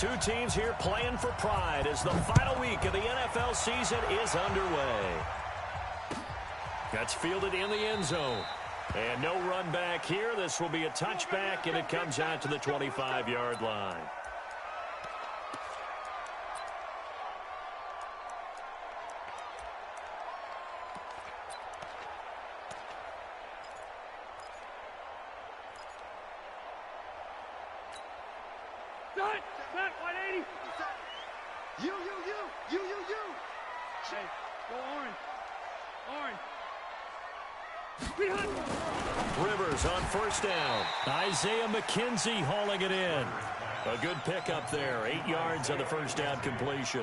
Two teams here playing for pride as the final week of the NFL season is underway. That's fielded in the end zone. And no run back here. This will be a touchback, and it comes out to the 25-yard line. Back 180. You. Hey, go orange. Rivers on first down. Isaiah McKenzie hauling it in. A good pickup there. 8 yards on the first down completion.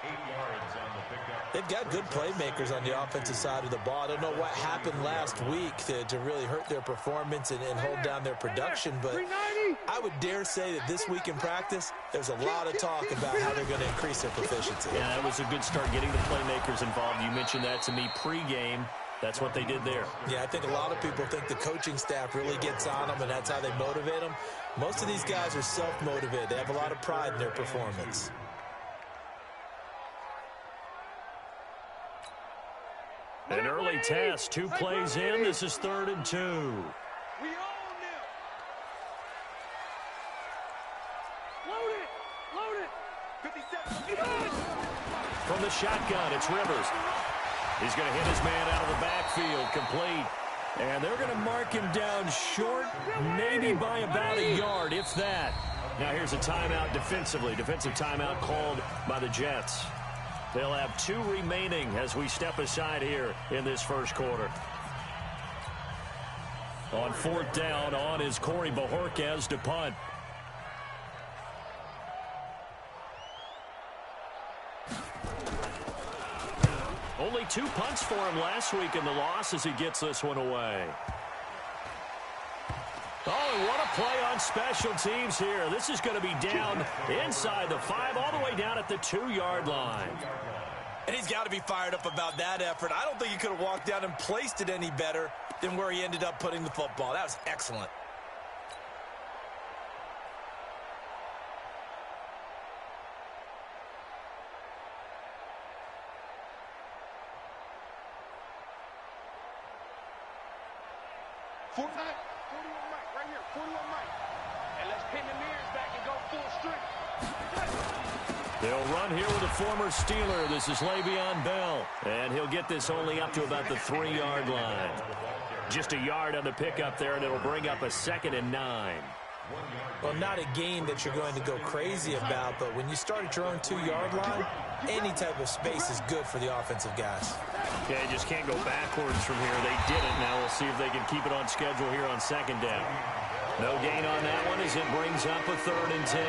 8 yards on the pickup. They've got good playmakers on the offensive side of the ball. I don't know what happened last week to really hurt their performance and hold down their production, but I would dare say that this week in practice, there's a lot of talk about how they're going to increase their proficiency. Yeah, that was a good start getting the playmakers involved. You mentioned that to me pregame. That's what they did there. Yeah, I think a lot of people think the coaching staff really gets on them, and that's how they motivate them. Most of these guys are self-motivated. They have a lot of pride in their performance. An early test, 2 plays in. This is 3rd and 2. We own them. Load it. 57. From the shotgun, it's Rivers. He's going to hit his man out of the backfield, complete. And they're going to mark him down short, maybe by about a yard, if that. Now here's a timeout defensively. Defensive timeout called by the Jets. They'll have 2 remaining as we step aside here in this first quarter. On 4th down, on is Corey Bojorquez to punt. Only 2 punts for him last week in the loss as he gets this one away. Oh, and what a play on special teams here. This is going to be down inside the 5, all the way down at the 2-yard line. And he's got to be fired up about that effort. I don't think he could have walked down and placed it any better than where he ended up putting the football. That was excellent. They'll run here with a former Steeler. This is Le'Veon Bell. And he'll get this only up to about the 3-yard line. Just a yard on the pickup there, and it'll bring up a 2nd and 9. Well, not a game that you're going to go crazy about, but when you start at your own 2-yard line, any type of space is good for the offensive guys. Yeah, you just can't go backwards from here. They did it. Now we'll see if they can keep it on schedule here on 2nd down. No gain on that one as it brings up a 3rd and 10.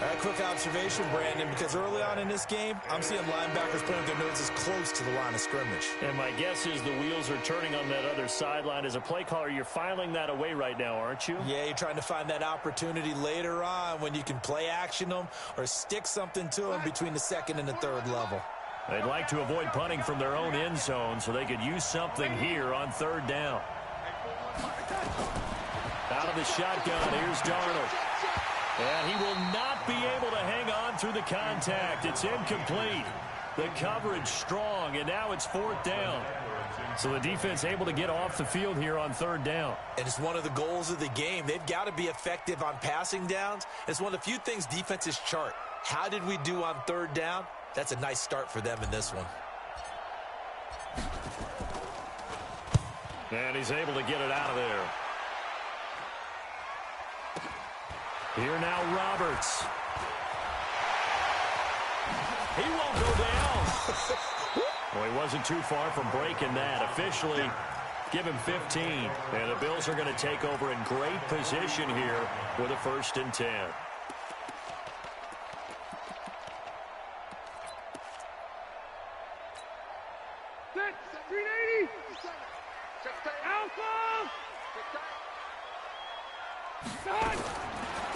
A quick observation, Brandon, because early on in this game, I'm seeing linebackers playing with their noses close to the line of scrimmage. And my guess is the wheels are turning on that other sideline. As a play caller, you're filing that away right now, aren't you? Yeah, you're trying to find that opportunity later on when you can play action them or stick something to them between the 2nd and the 3rd level. They'd like to avoid punting from their own end zone so they could use something here on 3rd down. Out of the shotgun, here's Darnold. And he will not be able to hang on through the contact. It's incomplete. The coverage strong, and now it's 4th down. So the defense able to get off the field here on 3rd down. And it's one of the goals of the game. They've got to be effective on passing downs. It's one of the few things defenses chart. How did we do on 3rd down? That's a nice start for them in this one. And he's able to get it out of there. Here now, Roberts. He won't go down. Well, he wasn't too far from breaking that. Officially, give him 15. And the Bills are going to take over in great position here with a 1st and 10.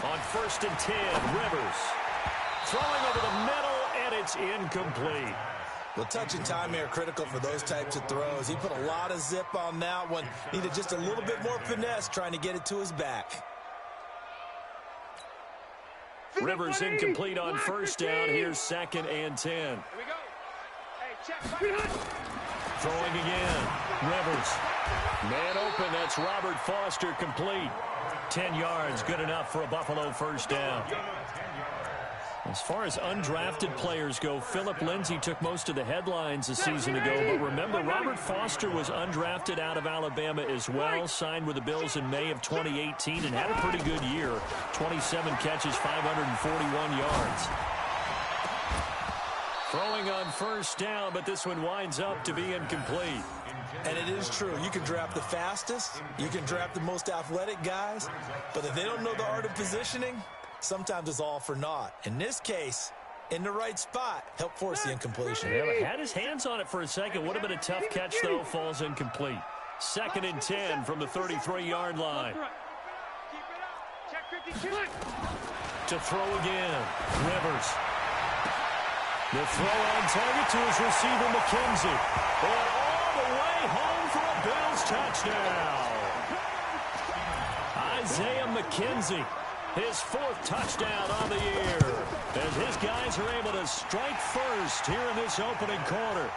On 1st and 10, Rivers throwing over the middle, and it's incomplete. Well, touch and time here critical for those types of throws. He put a lot of zip on that one. Needed just a little bit more finesse trying to get it to his back. Rivers incomplete on first down. Here's 2nd and 10. Here we go. Hey, check. Throwing again. Rivers. Man open. That's Robert Foster, complete. 10 yards, good enough for a Buffalo first down. As far as undrafted players go, Philip Lindsay took most of the headlines a season ago. But remember, Robert Foster was undrafted out of Alabama as well, signed with the Bills in May of 2018 and had a pretty good year. 27 catches, 541 yards. Throwing on first down, but this one winds up to be incomplete. And it is true. You can draft the fastest. You can draft the most athletic guys. But if they don't know the art of positioning, sometimes it's all for naught. In this case, in the right spot, help force the incompletion. Yeah, had his hands on it for a second. Would have been a tough catch, though. Falls incomplete. 2nd and 10 from the 33-yard line. To throw again. Rivers. The throw on target to his receiver, McKenzie. And all the way home for a Bills touchdown. Isaiah McKenzie, his 4th touchdown on the year. As his guys are able to strike first here in this opening quarter.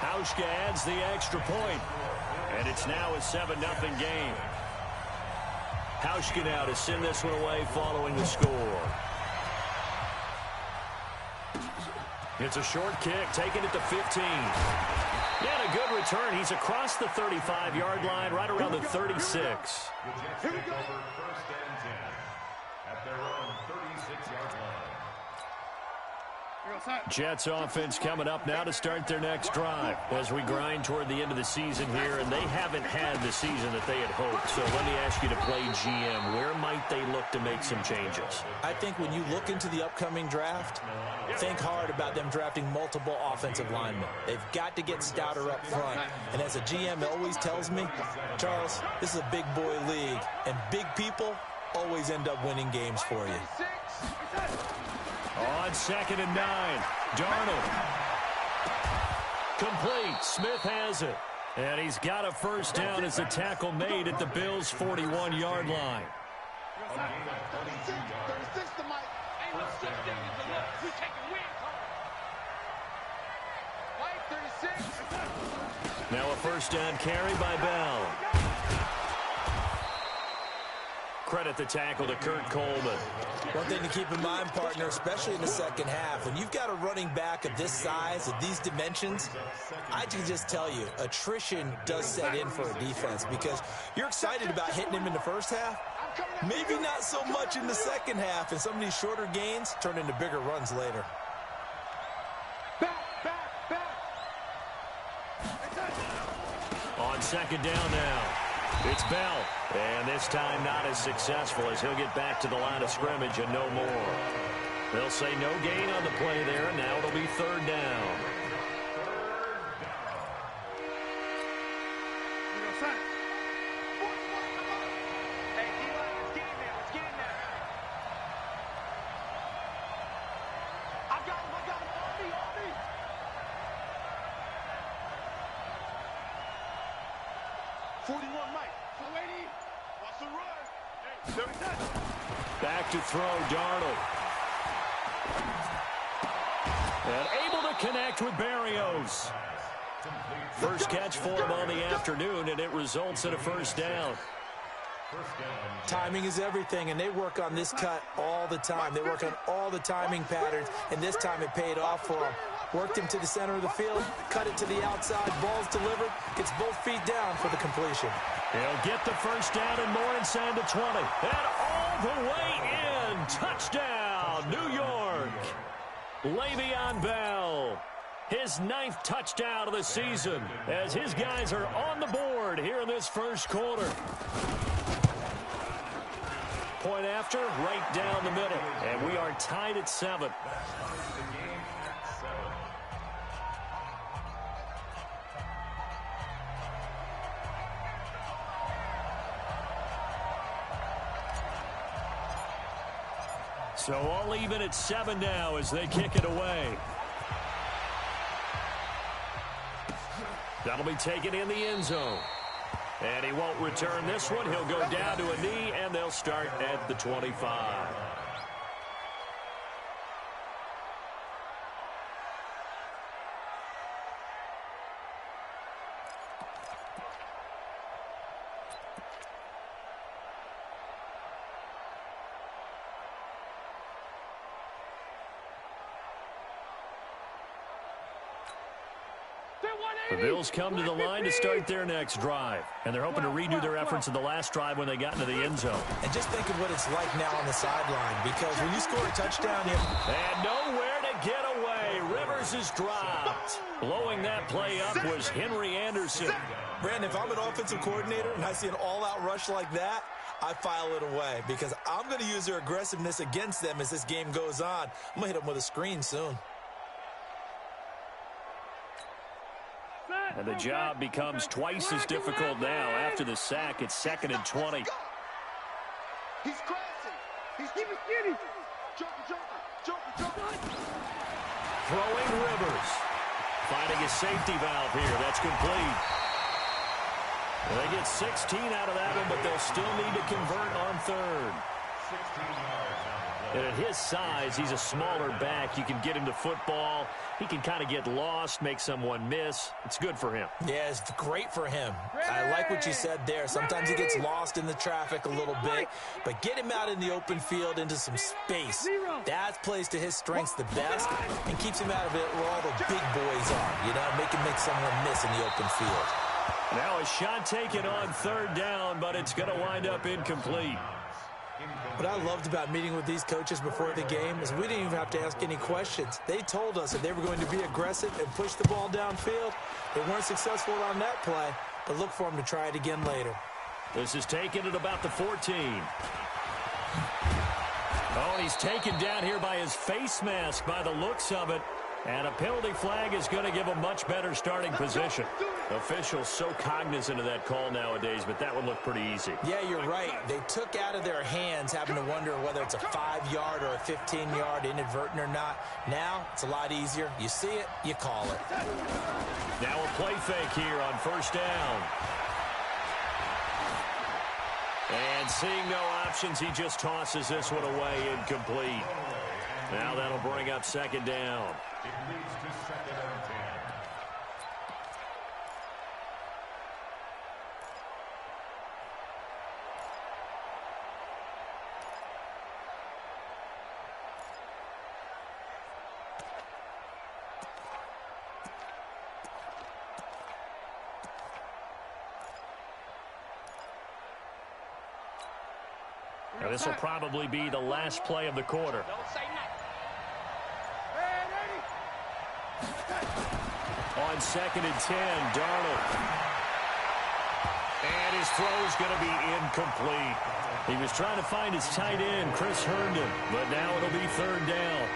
Hauschka adds the extra point. And it's now a 7-0 game. Hauschka now to send this one away following the score. It's a short kick, taking it to 15. Yeah, a good return. He's across the 35-yard line, right around the 36. Here we go. First and 10 at their own 36-yard line. Jets offense coming up now to start their next drive as we grind toward the end of the season here, and they haven't had the season that they had hoped. So let me ask you to play GM. Where might they look to make some changes? I think when you look into the upcoming draft, think hard about them drafting multiple offensive linemen. They've got to get stouter up front. And as a GM always tells me, Charles, this is a big boy league, and big people always end up winning games for you. On 2nd and 9, Darnold. Complete. Smith has it. And he's got a first down as the tackle made at the Bills' 41-yard line. Now a first down carry by Bell. Credit the tackle to Kurt Coleman. One thing to keep in mind, partner, especially in the second half, when you've got a running back of this size, of these dimensions, I can just tell you, attrition does set in for a defense because you're excited about hitting him in the first half, maybe not so much in the second half, and some of these shorter gains turn into bigger runs later. On 2nd down now, it's Bell. And this time not as successful as he'll get back to the line of scrimmage and no more. They'll say no gain on the play there, and now it'll be 3rd down. Back to throw, Darnold. And able to connect with Berrios. First catch for him on the afternoon, and it results in a first down. Timing is everything, and they work on this cut all the time. They work on all the timing patterns, and this time it paid off for them. Worked him to the center of the field, cut it to the outside, ball's delivered, gets both feet down for the completion. He'll get the first down and more inside the 20. And all the way in. Touchdown, New York. Le'Veon Bell. His 9th touchdown of the season as his guys are on the board here in this first quarter. Point after, right down the middle. And we are tied at 7. So all even at 7 now as they kick it away. That'll be taken in the end zone. And he won't return this one. He'll go down to a knee, and they'll start at the 25. The Bills come to the line to start their next drive, and they're hoping to redo their efforts in the last drive when they got into the end zone. And just think of what it's like now on the sideline, because when you score a touchdown, and nowhere to get away. Rivers is dropped. Blowing that play up was Henry Anderson. Brandon, if I'm an offensive coordinator and I see an all-out rush like that, I file it away because I'm going to use their aggressiveness against them as this game goes on. I'm going to hit them with a screen soon. And the job becomes twice as difficult now. After the sack, it's 2nd and 20. He's crossing. He's keeping skinny. Jumping. Throwing Rivers. Finding a safety valve here. That's complete. Well, they get 16 out of that one, but they'll still need to convert on third. 16 yards on the play. And at his size, he's a smaller back. You can get him to football. He can kind of get lost, make someone miss. It's good for him. Yeah, it's great for him. I like what you said there. Sometimes he gets lost in the traffic a little bit, but get him out in the open field into some space. That plays to his strengths the best and keeps him out of it where all the big boys are, you know, make someone miss in the open field. Now a shot taken on third down, but it's going to wind up incomplete. What I loved about meeting with these coaches before the game is we didn't even have to ask any questions. They told us that they were going to be aggressive and push the ball downfield. They weren't successful on that play, but look for them to try it again later. This is taken at about the 14. Oh, and he's taken down here by his face mask by the looks of it. And a penalty flag is going to give a much better starting position. Officials so cognizant of that call nowadays, but that would look pretty easy. Yeah, you're right. They took out of their hands having to wonder whether it's a 5-yard or a 15-yard inadvertent or not. Now, it's a lot easier. You see it, you call it. Now a play fake here on first down. And seeing no options, he just tosses this one away incomplete. Now that'll bring up second down. It leads to 2nd and 10. Now this will probably be the last play of the quarter. Don't say nothing. On 2nd and 10, Darnold. And his throw's going to be incomplete. He was trying to find his tight end, Chris Herndon, but now it'll be third down.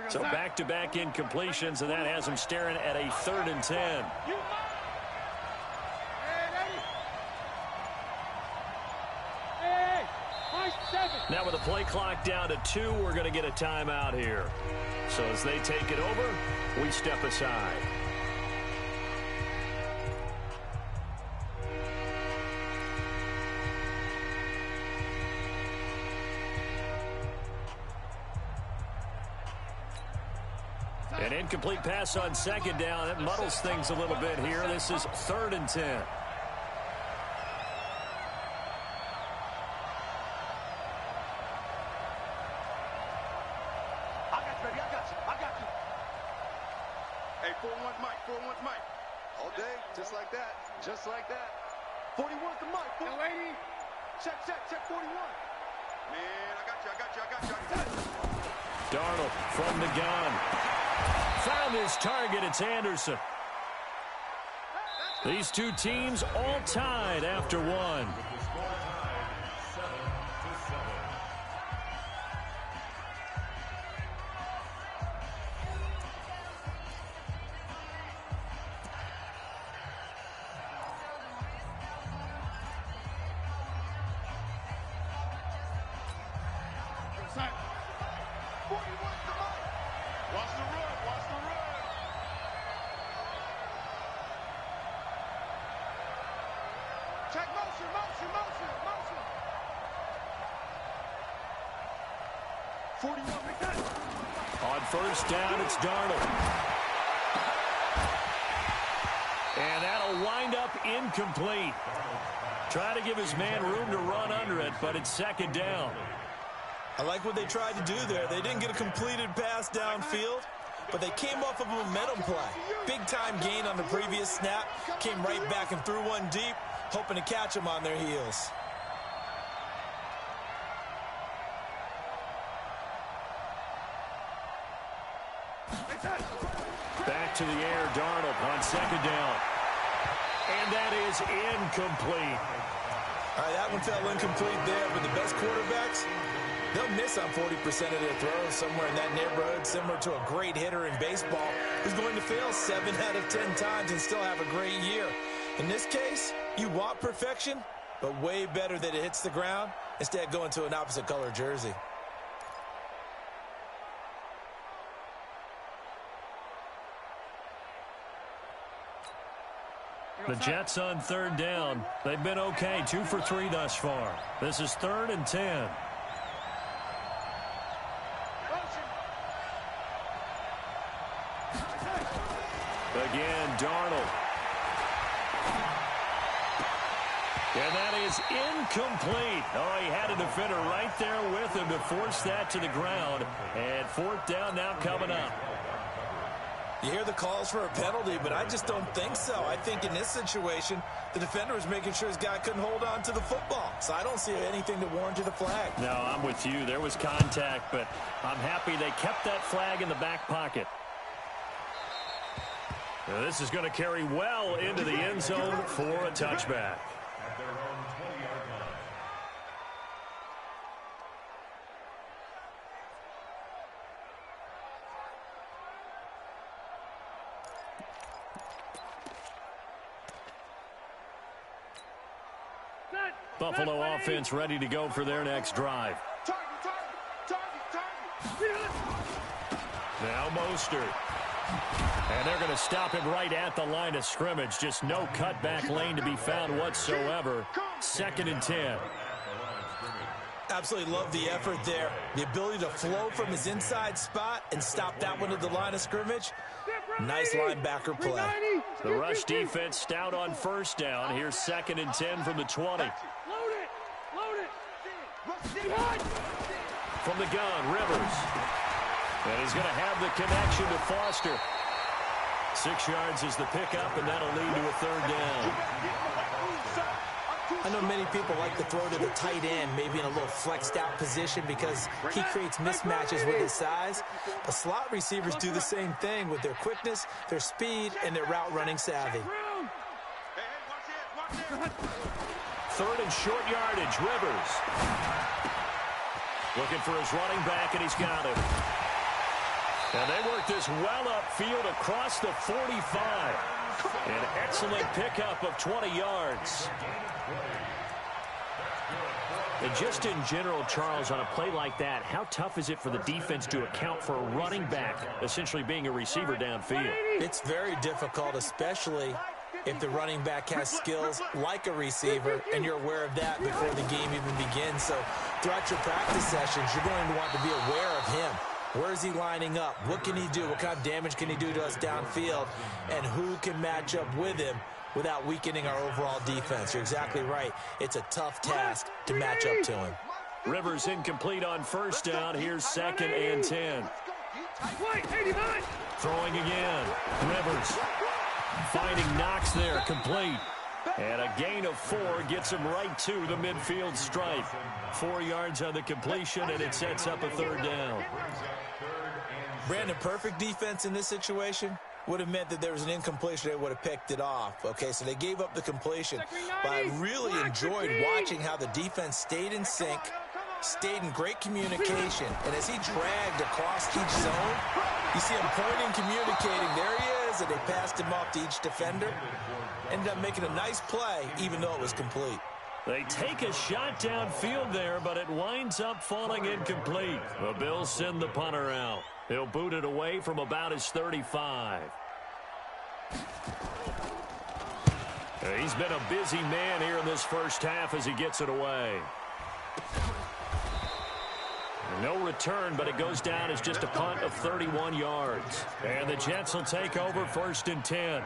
So back-to-back incompletions, and that has him staring at a 3rd and 10. Now with the play clock down to 2, we're going to get a timeout here. So as they take it over, we step aside. An incomplete pass on second down. That muddles things a little bit here. This is 3rd and 10. I got you. Hey, 4-1's Mike. All day, just like that. 41's the Mike. Yo, lady. Check 41. Man, I got you. Darnold from the gun. Found his target. It's Anderson. These two teams all tied after one. The score tied 7-7. Watch the run. Check motion. On first down, it's Darnold. And that'll wind up incomplete. Try to give his man room to run under it, but it's second down. I like what they tried to do there. They didn't get a completed pass downfield, but they came off of a momentum play. Big-time gain on the previous snap. Came right back and threw one deep, hoping to catch them on their heels. Back to the air, Darnold on second down. And that is incomplete. All right, that one fell incomplete there, but the best quarterbacks, they'll miss on 40% of their throws, somewhere in that neighborhood, similar to a great hitter in baseball who's going to fail 7 out of 10 times and still have a great year. In this case, you want perfection, but way better that it hits the ground instead of going to an opposite color jersey. The Jets on third down. They've been okay, 2 for 3 thus far. This is 3rd and 10. Again, Darnold. And that is incomplete. Oh, he had a defender right there with him to force that to the ground. And 4th down now coming up. You hear the calls for a penalty, but I just don't think so. I think in this situation, the defender was making sure his guy couldn't hold on to the football. So I don't see anything to warrant a flag. No, I'm with you. There was contact, but I'm happy they kept that flag in the back pocket. Now, this is going to carry well into the end zone for a touchback. At their own 20-yard line. Buffalo offense ready to go for their next drive. Now Mostert. And they're going to stop him right at the line of scrimmage. Just no cutback lane to be found whatsoever. 2nd and 10. Absolutely love the effort there. The ability to flow from his inside spot and stop that one at the line of scrimmage. Nice linebacker play. The rush defense stout on first down. Here's 2nd and 10 from the 20. From the gun, Rivers. And he's going to have the connection to Foster. 6 yards is the pickup, and that'll lead to a 3rd down. I know many people like to throw to the tight end, maybe in a little flexed out position because he creates mismatches with his size. But slot receivers do the same thing with their quickness, their speed, and their route running savvy. 3rd and short yardage, Rivers. Looking for his running back, and he's got him. And they work this well upfield across the 45. An excellent pickup of 20 yards. And just in general, Charles, on a play like that, how tough is it for the defense to account for a running back essentially being a receiver downfield? It's very difficult, especially if the running back has skills like a receiver, and you're aware of that before the game even begins. So throughout your practice sessions, you're going to want to be aware of him. Where is he lining up? What can he do? What kind of damage can he do to us downfield? And who can match up with him without weakening our overall defense? You're exactly right. It's a tough task to match up to him. Rivers incomplete on first down. Here's 2nd and 10. Throwing again. Rivers finding Knox there, complete. And a gain of 4 gets him right to the midfield stripe. 4 yards on the completion, and it sets up a 3rd down. Brandon, perfect defense in this situation would have meant that there was an incompletion. They would have picked it off. Okay, so they gave up the completion. But I really enjoyed watching how the defense stayed in sync, stayed in great communication. And as he dragged across each zone, you see him pointing, communicating. There he is, and they passed him off to each defender. Ended up making a nice play, even though it was complete. They take a shot downfield there, but it winds up falling incomplete. The Bills send the punter out. He'll boot it away from about his 35. He's been a busy man here in this first half as he gets it away. And No return, but it goes down as just a punt of 31 yards. And the Jets will take over 1st and 10.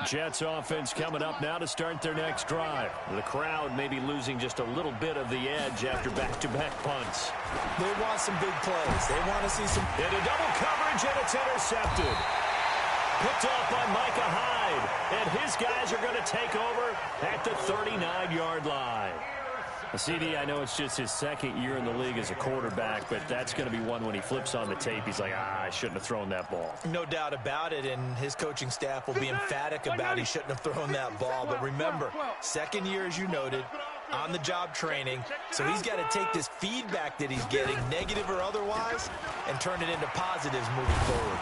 Jets offense coming up now to start their next drive. The crowd may be losing just a little bit of the edge after back-to-back punts. They want some big plays. They want to see some... Into double coverage, and it's intercepted. Picked off by Micah Hyde, and his guys are going to take over at the 39-yard line. CD, I know it's just his 2nd year in the league as a quarterback, but that's going to be one when he flips on the tape. He's like, I shouldn't have thrown that ball. No doubt about it, and his coaching staff will be emphatic about he shouldn't have thrown that ball. But remember, 2nd year, as you noted, on-the-job training, so he's got to take this feedback that he's getting, negative or otherwise, and turn it into positives moving forward.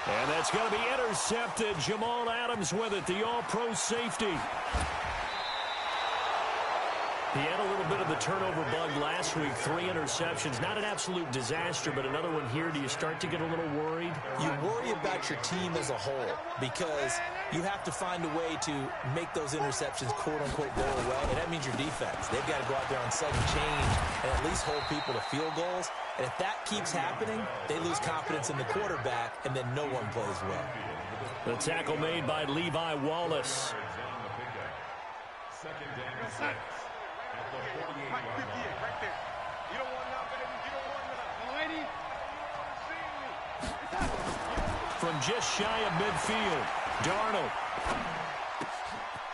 And that's going to be intercepted. Jamal Adams with it, the all-pro safety. He had a little bit of the turnover bug last week, 3 interceptions. Not an absolute disaster, but another one here. Do you start to get a little worried? You worry about your team as a whole because you have to find a way to make those interceptions, quote-unquote, go away, and that means your defense. They've got to go out there on sudden change and at least hold people to field goals. And if that keeps happening, they lose confidence in the quarterback, and then no one plays well. The tackle made by Levi Wallace. 2nd and 6. Mike, 58, right there. You don't want nothing. You don't want nothing. From just shy of midfield, Darnold.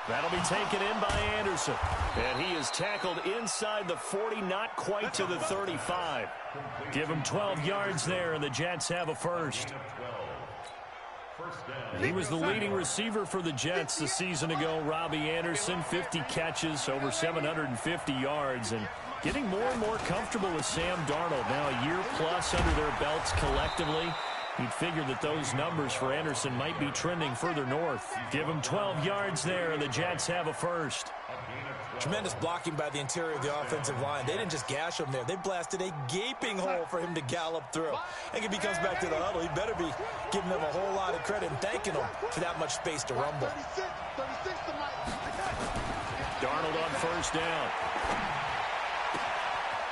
That'll be taken in by Anderson. And he is tackled inside the 40, not quite to the 35. Give him 12 yards there, and the Jets have a first. He was the leading receiver for the Jets the season ago. Robbie Anderson, 50 catches, over 750 yards, and getting more and more comfortable with Sam Darnold. Now a year plus under their belts collectively. You'd figure that those numbers for Anderson might be trending further north. Give him 12 yards there, and the Jets have a first. Tremendous blocking by the interior of the offensive line. They didn't just gash him there. They blasted a gaping hole for him to gallop through. I think if he comes back to the huddle, he better be giving them a whole lot of credit and thanking them for that much space to rumble. Darnold on 1st down.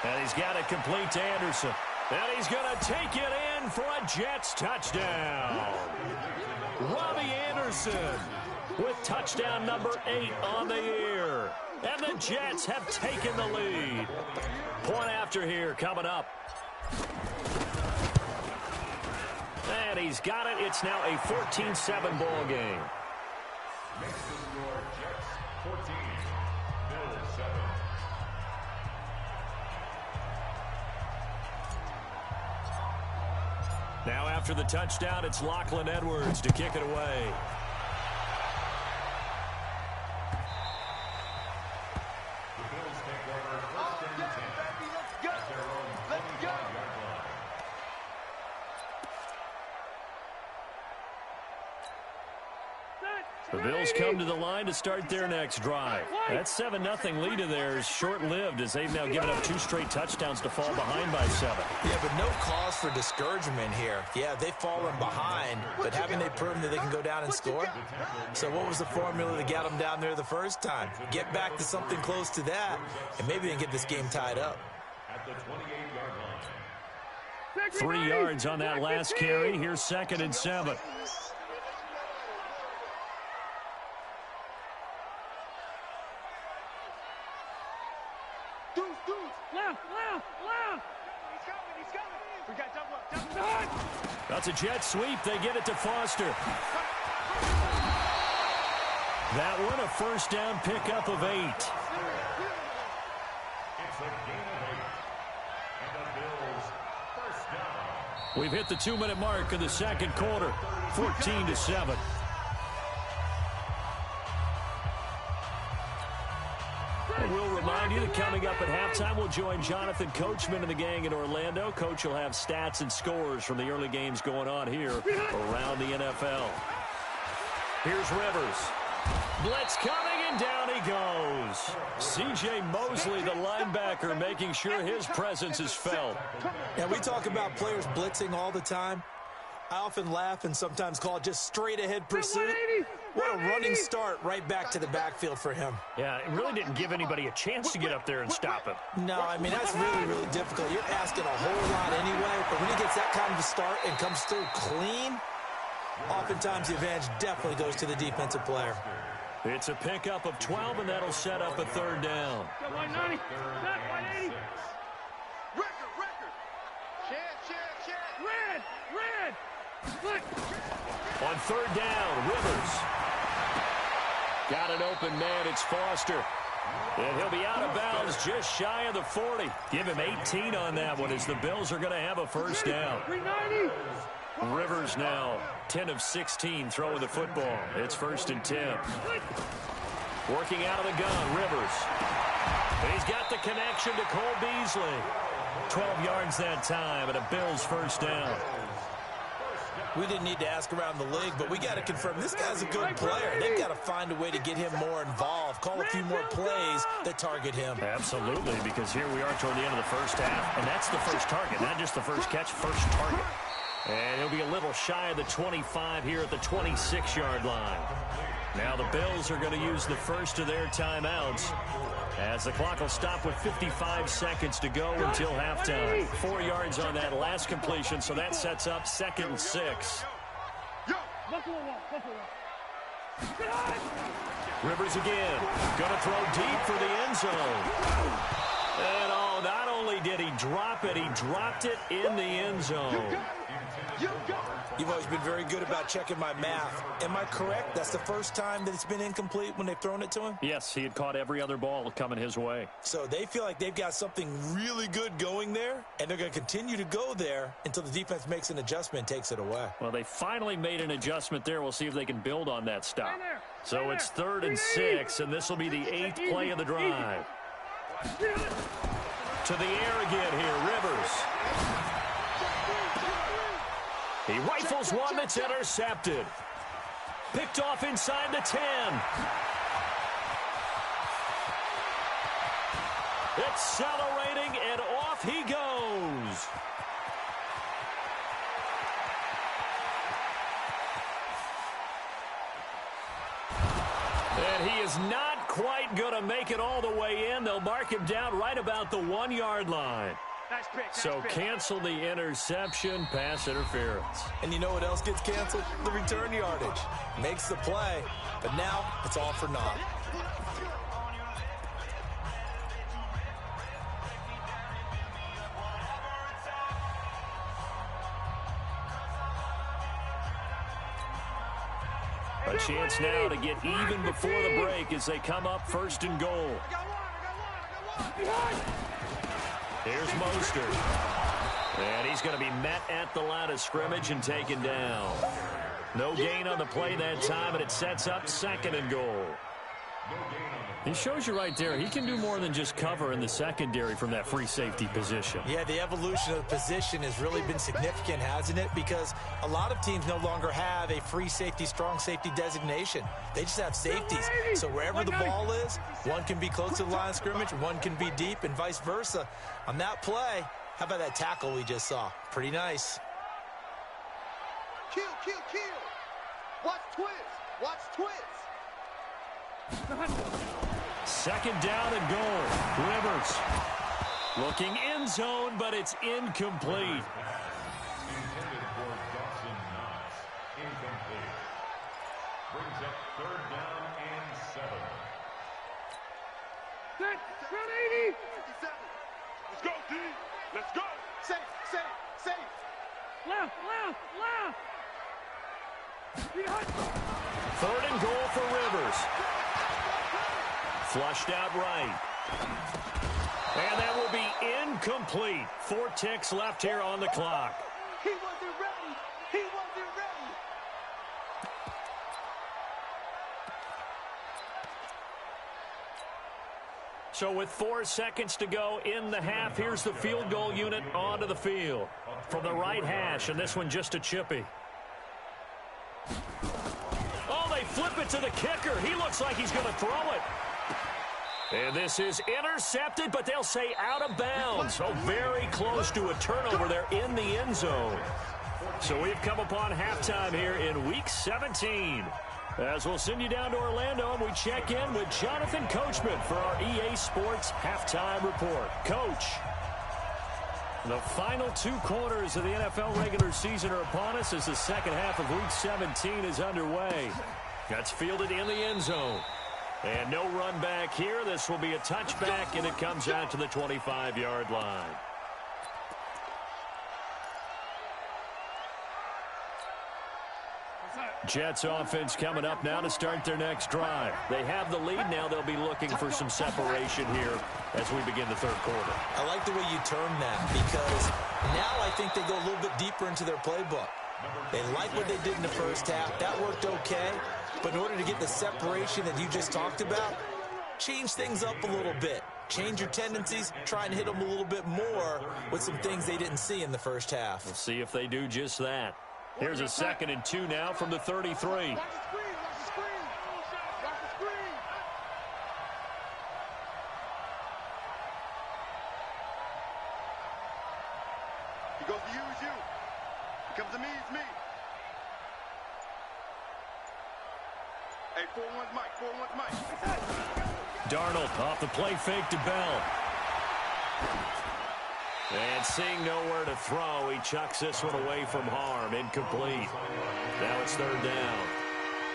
And he's got it complete to Anderson. And he's going to take it in for a Jets touchdown. Robbie Anderson with touchdown number 8 on the year. And the Jets have taken the lead. Point after here coming up. And he's got it. It's now a 14-7 ball game. Next to your Jets, 14. Bills 7. Now after the touchdown, it's Lachlan Edwards to kick it away. The Bills come to the line to start their next drive. That 7-0 lead of theirs short-lived as they've now given up 2 straight touchdowns to fall behind by 7. Yeah, but no cause for discouragement here. Yeah, they've fallen behind, but haven't they proven that they can go down and score? So what was the formula that got them down there the first time? Get back to something close to that, and maybe they can get this game tied up. At the 28-yard line. 3 yards on that last carry. Here's 2nd and 7. That's a jet sweep. They get it to Foster. That one a 1st down pickup of 8. It's a gain of 8. And the Bills 1st down. We've hit the 2-minute mark of the 2nd quarter. 14-7. And we'll remind you that coming up at halftime, we'll join Jonathan Coachman and the gang in Orlando. Coach will have stats and scores from the early games going on here around the NFL. Here's Rivers. Blitz coming, and down he goes. C.J. Mosley, the linebacker, making sure his presence is felt. And we talk about players blitzing all the time. I often laugh and sometimes call it just straight-ahead pursuit. What a running start right back to the backfield for him. Yeah, it really didn't give anybody a chance to get up there and stop him. No, I mean, that's really, really difficult. You're asking a whole lot anyway, but when he gets that kind of a start and comes through clean, oftentimes the advantage definitely goes to the defensive player. It's a pickup of 12, and that'll set up a third down. On third down, Rivers. Got an open man, it's Foster. And he'll be out of bounds just shy of the 40. Give him 18 on that one as the Bills are going to have a first down. Rivers now 10 of 16 throwing the football. It's 1st and 10. Working out of the gun, Rivers. And he's got the connection to Cole Beasley. 12 yards that time and a Bills first down. We didn't need to ask around the league, but we got to confirm this guy's a good player. They've got to find a way to get him more involved, call a few more plays that target him. Absolutely, because here we are toward the end of the first half, and that's the first target, not just the first catch, first target. And he'll be a little shy of the 25 here at the 26-yard line. Now the Bills are going to use the first of their timeouts as the clock will stop with 55 seconds to go until halftime. 4 yards on that last completion, so that sets up 2nd and 6. Rivers again. Going to throw deep for the end zone. And not only did he drop it, he dropped it in the end zone. You've always been very good about checking my math. Am I correct? That's the first time that it's been incomplete when they've thrown it to him? Yes, he had caught every other ball coming his way. So they feel like they've got something really good going there, and they're going to continue to go there until the defense makes an adjustment and takes it away. Well, they finally made an adjustment there. We'll see if they can build on that stop. So it's 3rd and 6, and this will be the 8th play of the drive. To the air again here, Rivers. He rifles one that's intercepted. Picked off inside the 10. Accelerating, and off he goes. And he is not quite going to make it all the way in. They'll mark him down right about the 1-yard line. So cancel the interception, pass interference. And you know what else gets canceled? The return yardage. Makes the play, but now it's all for naught. A chance now to get even before the break as they come up 1st and goal. Here's Mostert. And he's going to be met at the line of scrimmage and taken down. No gain on the play that time, and it sets up 2nd and goal. He shows you right there, he can do more than just cover in the secondary from that free safety position. Yeah, the evolution of the position has really been significant, hasn't it? Because a lot of teams no longer have a free safety, strong safety designation. They just have safeties. So wherever the ball is, one can be close to the line of scrimmage, one can be deep, and vice versa. On that play, how about that tackle we just saw? Pretty nice. Kill, kill, kill. Watch twist. Watch twist. 2nd down and goal. Rivers looking end zone, but it's incomplete. Intended for Dawson Knox. Incomplete. Brings up 3rd down and 7. Set. 80. 57. Let's go, D. Let's go. Safe, safe, safe. Left. 3rd and goal for Rivers. Flushed out right. And that will be incomplete. 4 ticks left here on the clock. He wasn't ready. He wasn't ready. So with 4 seconds to go in the half, here's the field goal unit onto the field. From the right hash, and this one just a chippy. Oh, they flip it to the kicker. He looks like he's going to throw it. And this is intercepted, but they'll say out of bounds. So very close to a turnover there in the end zone. So we've come upon halftime here in Week 17. As we'll send you down to Orlando, and we check in with Jonathan Coachman for our EA Sports Halftime Report. Coach, the final 2 quarters of the NFL regular season are upon us as the second half of Week 17 is underway. That's fielded in the end zone. And no run back here. This will be a touchback, and it comes out to the 25-yard line. Jets offense coming up now to start their next drive. They have the lead now. They'll be looking for some separation here as we begin the third quarter. I like the way you term that, because now I think they go a little bit deeper into their playbook. They like what they did in the first half. That worked okay. But in order to get the separation that you just talked about, change things up a little bit. Change your tendencies, try and hit them a little bit more with some things they didn't see in the first half. We'll see if they do just that. Here's a 2nd and 2 now from the 33. He goes to use you. He comes to me, it's me. Hey, 4-1's Mike, 4-1's Mike. Darnold off the play fake to Bell. And seeing nowhere to throw, he chucks this one away from harm. Incomplete. Now it's 3rd down.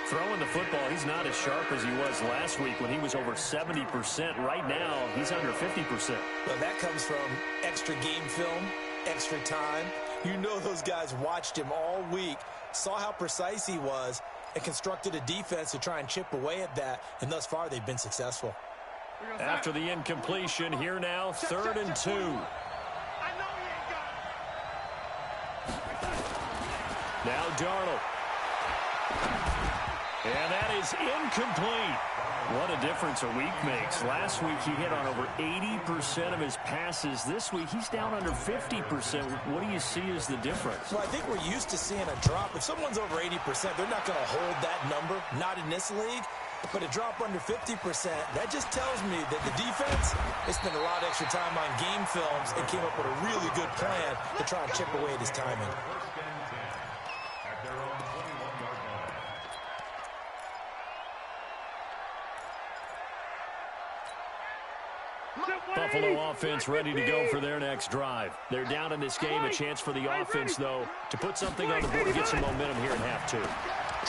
Throwing the football, he's not as sharp as he was last week when he was over 70%. Right now, he's under 50%. Well, that comes from extra game film, extra time. You know those guys watched him all week, saw how precise he was, and constructed a defense to try and chip away at that. And thus far, they've been successful. After the incompletion, here now, 3rd and 2. Now Darnold. And that is incomplete. What a difference a week makes. Last week he hit on over 80% of his passes. This week he's down under 50%. What do you see as the difference? Well, I think we're used to seeing a drop. If someone's over 80%, they're not going to hold that number. Not in this league. But a drop under 50%, that just tells me that the defense, they spent a lot of extra time on game films and came up with a really good plan to try and chip away at his timing. Buffalo offense ready to go for their next drive. They're down in this game. A chance for the offense, though, to put something on the board to get some momentum here in half 2.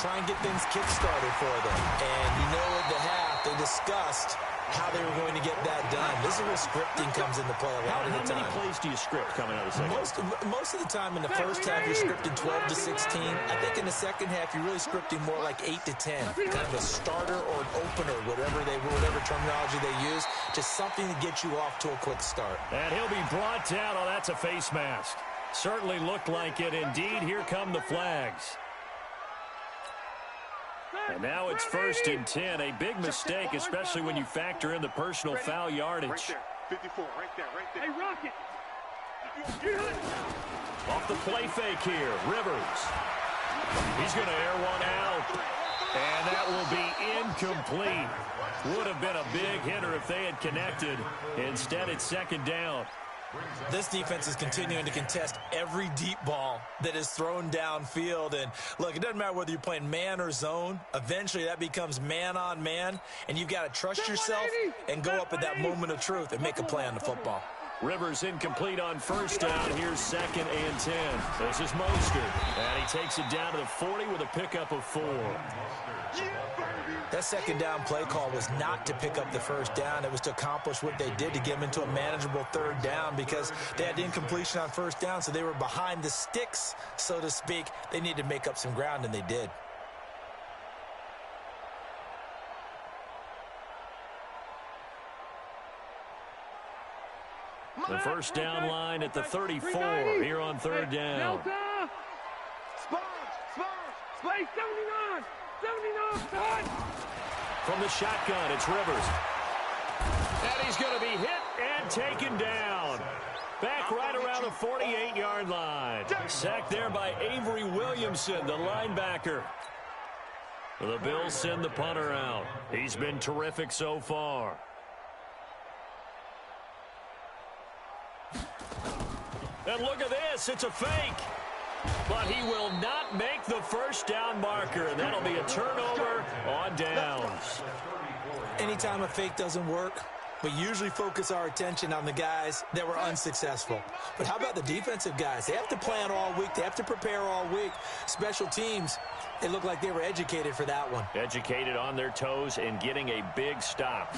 Try and get things kick-started for them. And you know at the half, they discussed how they were going to get that done. This is where scripting comes into play a lot of the time. How many plays do you script coming out of the second? Most of the time in the first half, you're scripting 12 to 16. I think in the second half, you're really scripting more like 8 to 10. Kind of a starter or an opener, whatever terminology they use. Just something to get you off to a quick start. And he'll be brought down. Oh, that's a face mask. Certainly looked like it. Indeed, here come the flags. And now it's 1st and 10. A big mistake, especially when you factor in the personal foul yardage. Right there. 54, right there. Hey, Rocket. Off the play fake here, Rivers. He's going to air one out. And that will be incomplete. Would have been a big hitter if they had connected. Instead, it's 2nd down. This defense is continuing to contest every deep ball that is thrown downfield. And, look, it doesn't matter whether you're playing man or zone. Eventually, that becomes man-on-man, and you've got to trust yourself and go up at that moment of truth and make a play on the football. Rivers incomplete on 1st down. Here's 2nd and 10. This is Mostert. And he takes it down to the 40 with a pickup of 4. That 2nd down play call was not to pick up the 1st down. It was to accomplish what they did to get them into a manageable 3rd down because they had incompletion on 1st down, so they were behind the sticks, so to speak. They needed to make up some ground, and they did. The 1st down line at the 34 here on 3rd down. Play 79. From the shotgun, it's Rivers. And he's going to be hit and taken down. Back right around the 48-yard line. Sacked there by Avery Williamson, the linebacker. The Bills send the punter out. He's been terrific so far. And look at this. It's a fake. but he will not make the first down marker, and that'll be a turnover on downs. Anytime a fake doesn't work, we usually focus our attention on the guys that were unsuccessful. But how about the defensive guys? They have to plan all week. They have to prepare all week. Special teams, it looked like they were educated for that one. Educated on their toes and getting a big stop.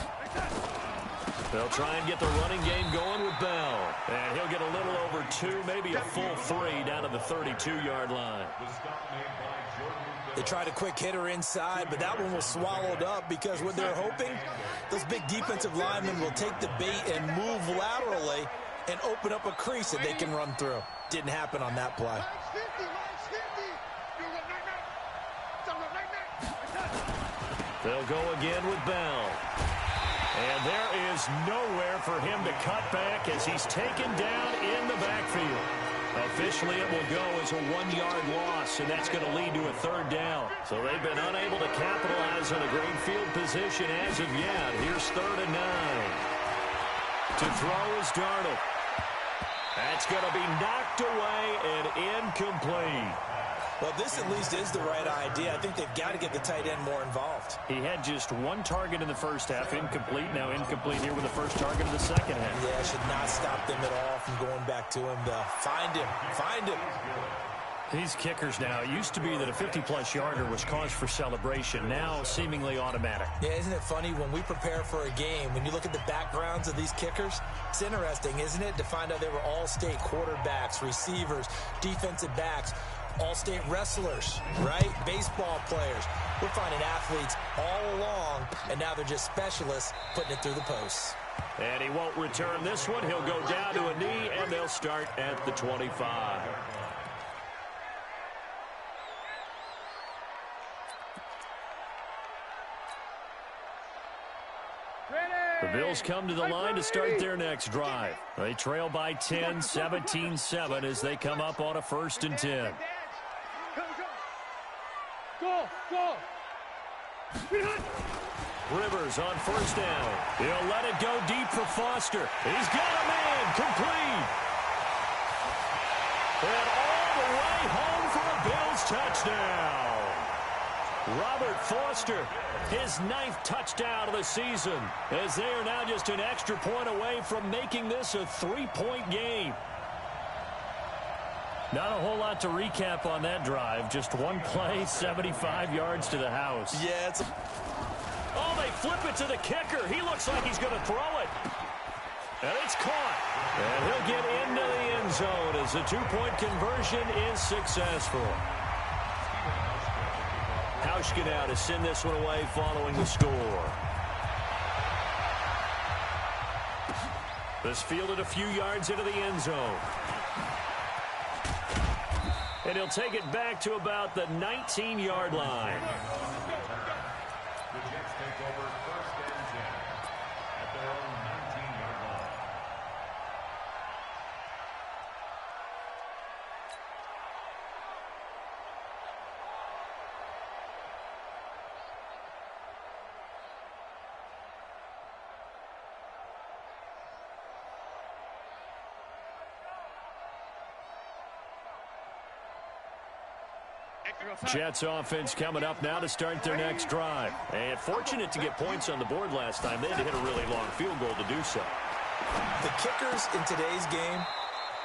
They'll try and get the running game going with Bell. And he'll get a little over 2, maybe a full 3 down to the 32-yard line. They tried a quick hitter inside, but that one was swallowed up because what they're hoping, those big defensive linemen will take the bait and move laterally and open up a crease that they can run through. Didn't happen on that play. They'll go again with Bell. And there is nowhere for him to cut back as he's taken down in the backfield. Officially, it will go as a 1-yard loss, and that's going to lead to a 3rd down. So they've been unable to capitalize on a great field position as of yet. Here's 3rd and 9. To throw is Darnold. That's going to be knocked away and incomplete. Well, this at least is the right idea. I think they've got to get the tight end more involved. He had just 1 target in the first half, incomplete. Now incomplete here with the first target of the second half. Yeah, should not stop them at all from going back to him. Find him. These kickers now, it used to be that a 50-plus yarder was cause for celebration. Now seemingly automatic. Yeah, isn't it funny when we prepare for a game, when you look at the backgrounds of these kickers, it's interesting, isn't it, to find out they were all-state quarterbacks, receivers, defensive backs, all-state wrestlers, right? Baseball players. We're finding athletes all along, and now they're just specialists putting it through the posts. And he won't return this one. He'll go down to a knee, and they'll start at the 25. The Bills come to the line to start their next drive. They trail by 10, 17-7 as they come up on a 1st and 10. Go. Rivers on 1st down. He'll let it go deep for Foster. He's got a man, complete. And all the way home for a Bills touchdown. Robert Foster, his 9th touchdown of the season, as they are now just an extra point away from making this a 3-point game. Not a whole lot to recap on that drive. Just 1 play, 75 yards to the house. Yeah, Oh, they flip it to the kicker. He looks like he's going to throw it. And it's caught. And he'll get into the end zone as the 2-point conversion is successful. Hauschka now to send this one away following the score. This fielded a few yards into the end zone. And he'll take it back to about the 19-yard line. The Jets take over 1st and 10 at their own 19-yard line. Jets offense coming up now to start their next drive. And fortunate to get points on the board last time. They had to hit a really long field goal to do so. The kickers in today's game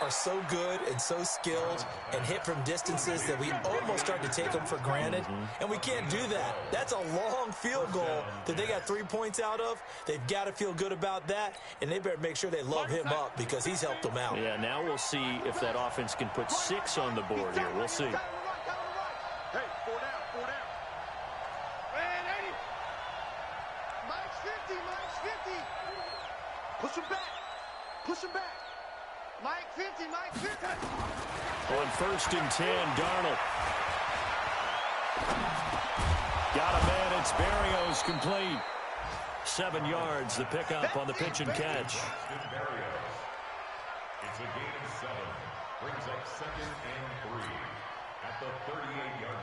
are so good and so skilled and hit from distances that we almost start to take them for granted. And we can't do that. That's a long field goal that they got 3 points out of. They've got to feel good about that, and they better make sure they love him up because he's helped them out. Yeah, now we'll see if that offense can put 6 on the board here. We'll see. Hey, 4 down. Mike's 50. Push him back. Mike 50. On 1st and 10, Darnold. Got a man, it's Berrios, complete. 7 yards, the pickup on the pitch and catch. It's a gain of 7. Brings up 2nd and 3 at the 38-yard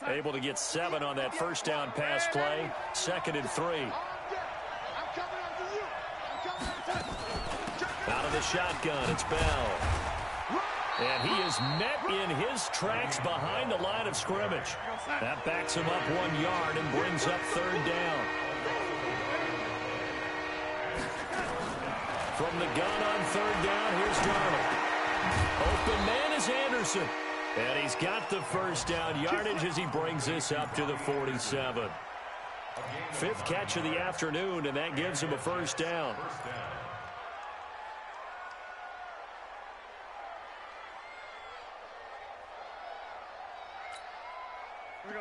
line. Able to get 7 on that 1st down pass play. 2nd and 3. Out of the shotgun. It's Bell. And he is met in his tracks behind the line of scrimmage. That backs him up 1 yard and brings up third down. From the gun on third down, here's Darnold. Open man is Anderson. And he's got the first down yardage as he brings this up to the 47. Fifth catch of the afternoon, and that gives him a first down.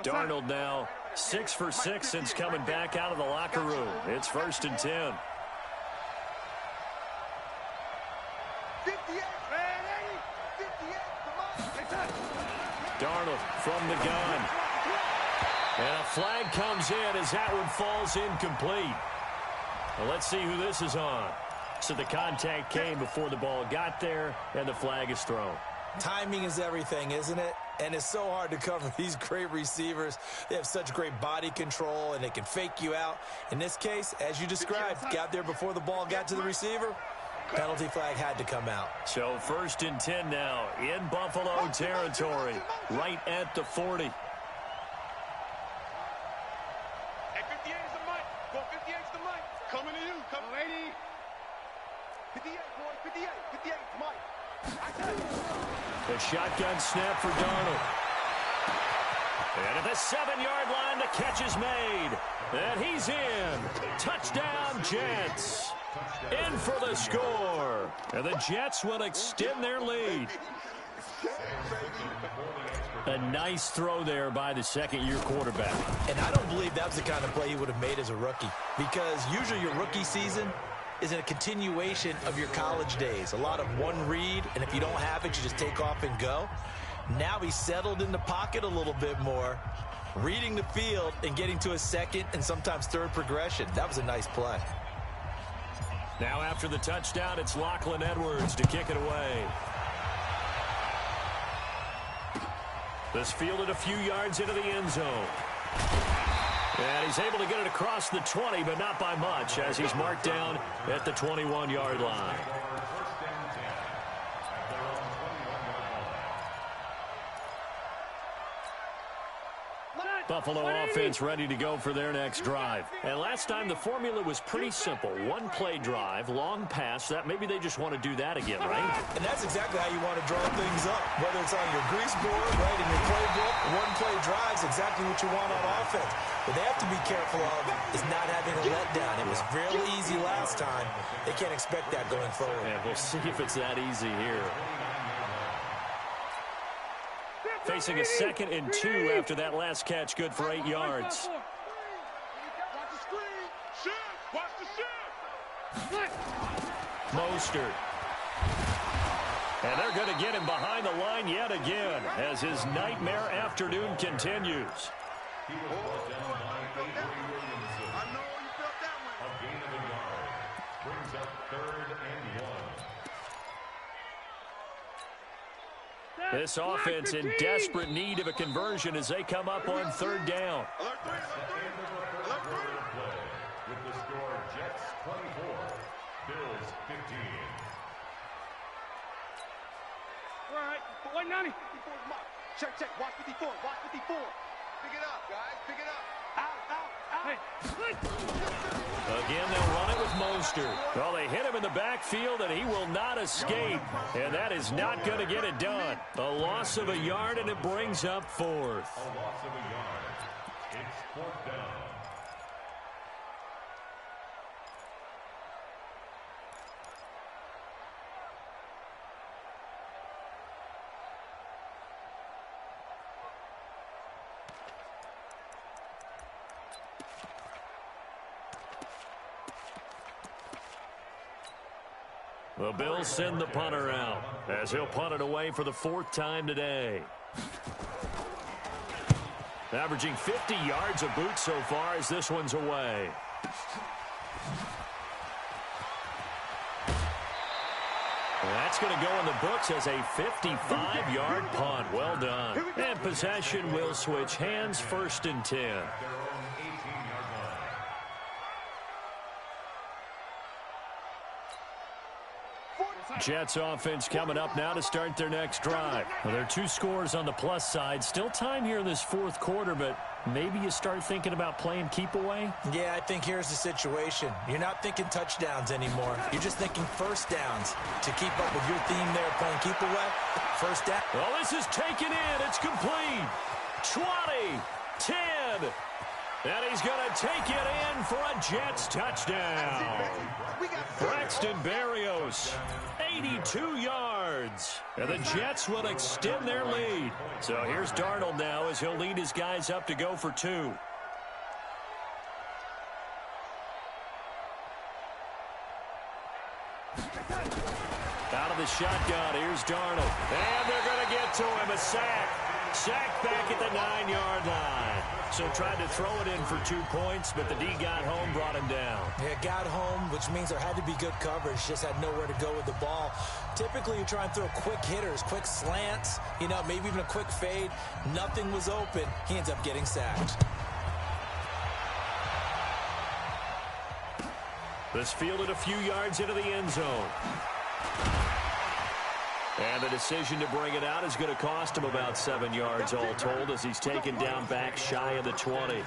Darnold now 6 for 6 since coming back out of the locker room. It's 1st and 10. 58, Darnold from the gun. And a flag comes in as that one falls incomplete. Well, let's see who this is on. So the contact came before the ball got there, and the flag is thrown. Timing is everything, isn't it? And it's so hard to cover these great receivers. They have such great body control, and they can fake you out. In this case, as you described, got there before the ball got to the receiver. Penalty flag had to come out. So 1st and 10 now in Buffalo territory, right at the 40. Hey, 58 is the mic. Go, 58 is the mic. Coming to you. Come, lady. 58, boy. 58. 58 is Mike. The shotgun snap for Darnold. And at the 7-yard line, the catch is made. And he's in. Touchdown, Jets. In for the score. And the Jets will extend their lead. A nice throw there by the second-year quarterback. And I don't believe that was the kind of play he would have made as a rookie, because usually your rookie season is a continuation of your college days. A lot of one read, and if you don't have it, you just take off and go. Now he's settled in the pocket a little bit more, reading the field and getting to a second and sometimes third progression. That was a nice play. Now after the touchdown, it's Lachlan Edwards to kick it away. This fielded a few yards into the end zone. And he's able to get it across the 20, but not by much, as he's marked down at the 21-yard line. Buffalo offense ready to go for their next drive. And last time the formula was pretty simple. One play drive, long pass. That maybe they just want to do that again, right? And that's exactly how you want to draw things up. Whether it's on your grease board, right, in your playbook, one play drive is exactly what you want on offense. What they have to be careful of is not having a letdown. It was real easy last time. They can't expect that going forward. Yeah, we'll see if it's that easy here. Facing a 2nd and 2 after that last catch, good for 8 yards. Watch the screen. Shift. Watch the shift. Mostert. And they're going to get him behind the line yet again as his nightmare afternoon continues. He was brought down by Avery Williamson. I know you felt that one. A gain of a yard. Brings up 3rd and 1. This offense in desperate need of a conversion as they come up on 3rd down. Alert 3. Alert 3. Play with the score Jets 24, Bills 15. All right, 190. 54 is Mike. Check. Watch 54. Watch 54. Pick it up, guys. Pick it up. Out. Hey, Again, they'll run it with Mostert. Well, they hit him in the backfield, and he will not escape. And that is not going to get it done. A loss of a yard, and it brings up 4th. A loss of a yard. It's 4th down. The Bills send the punter out as he'll punt it away for the 4th time today. Averaging 50 yards a boot so far as this one's away. That's going to go in the books as a 55-yard punt. Well done. And possession will switch hands, 1st and 10. Jets offense coming up now to start their next drive. Well, there are 2 scores on the plus side. Still time here in this 4th quarter, but maybe you start thinking about playing keep away? Yeah, I think here's the situation. You're not thinking touchdowns anymore. You're just thinking first downs. To keep up with your theme there, playing keep away, first down. Well, this is taken in. It's complete. 20, 10. And he's going to take it in for a Jets touchdown. Braxton Berrios, 82 yards. And the Jets will extend their lead. So here's Darnold now as he'll lead his guys up to go for 2. Out of the shotgun, here's Darnold. And they're going to get to him, a sack. Sack back at the 9-yard line. So tried to throw it in for 2 points, but the D got home, brought him down. Yeah, got home, which means there had to be good coverage. Just had nowhere to go with the ball. Typically, you try and throw quick hitters, quick slants, you know, maybe even a quick fade. Nothing was open. He ends up getting sacked. This fielded a few yards into the end zone. And the decision to bring it out is going to cost him about 7 yards all told as he's taken down back shy of the 20.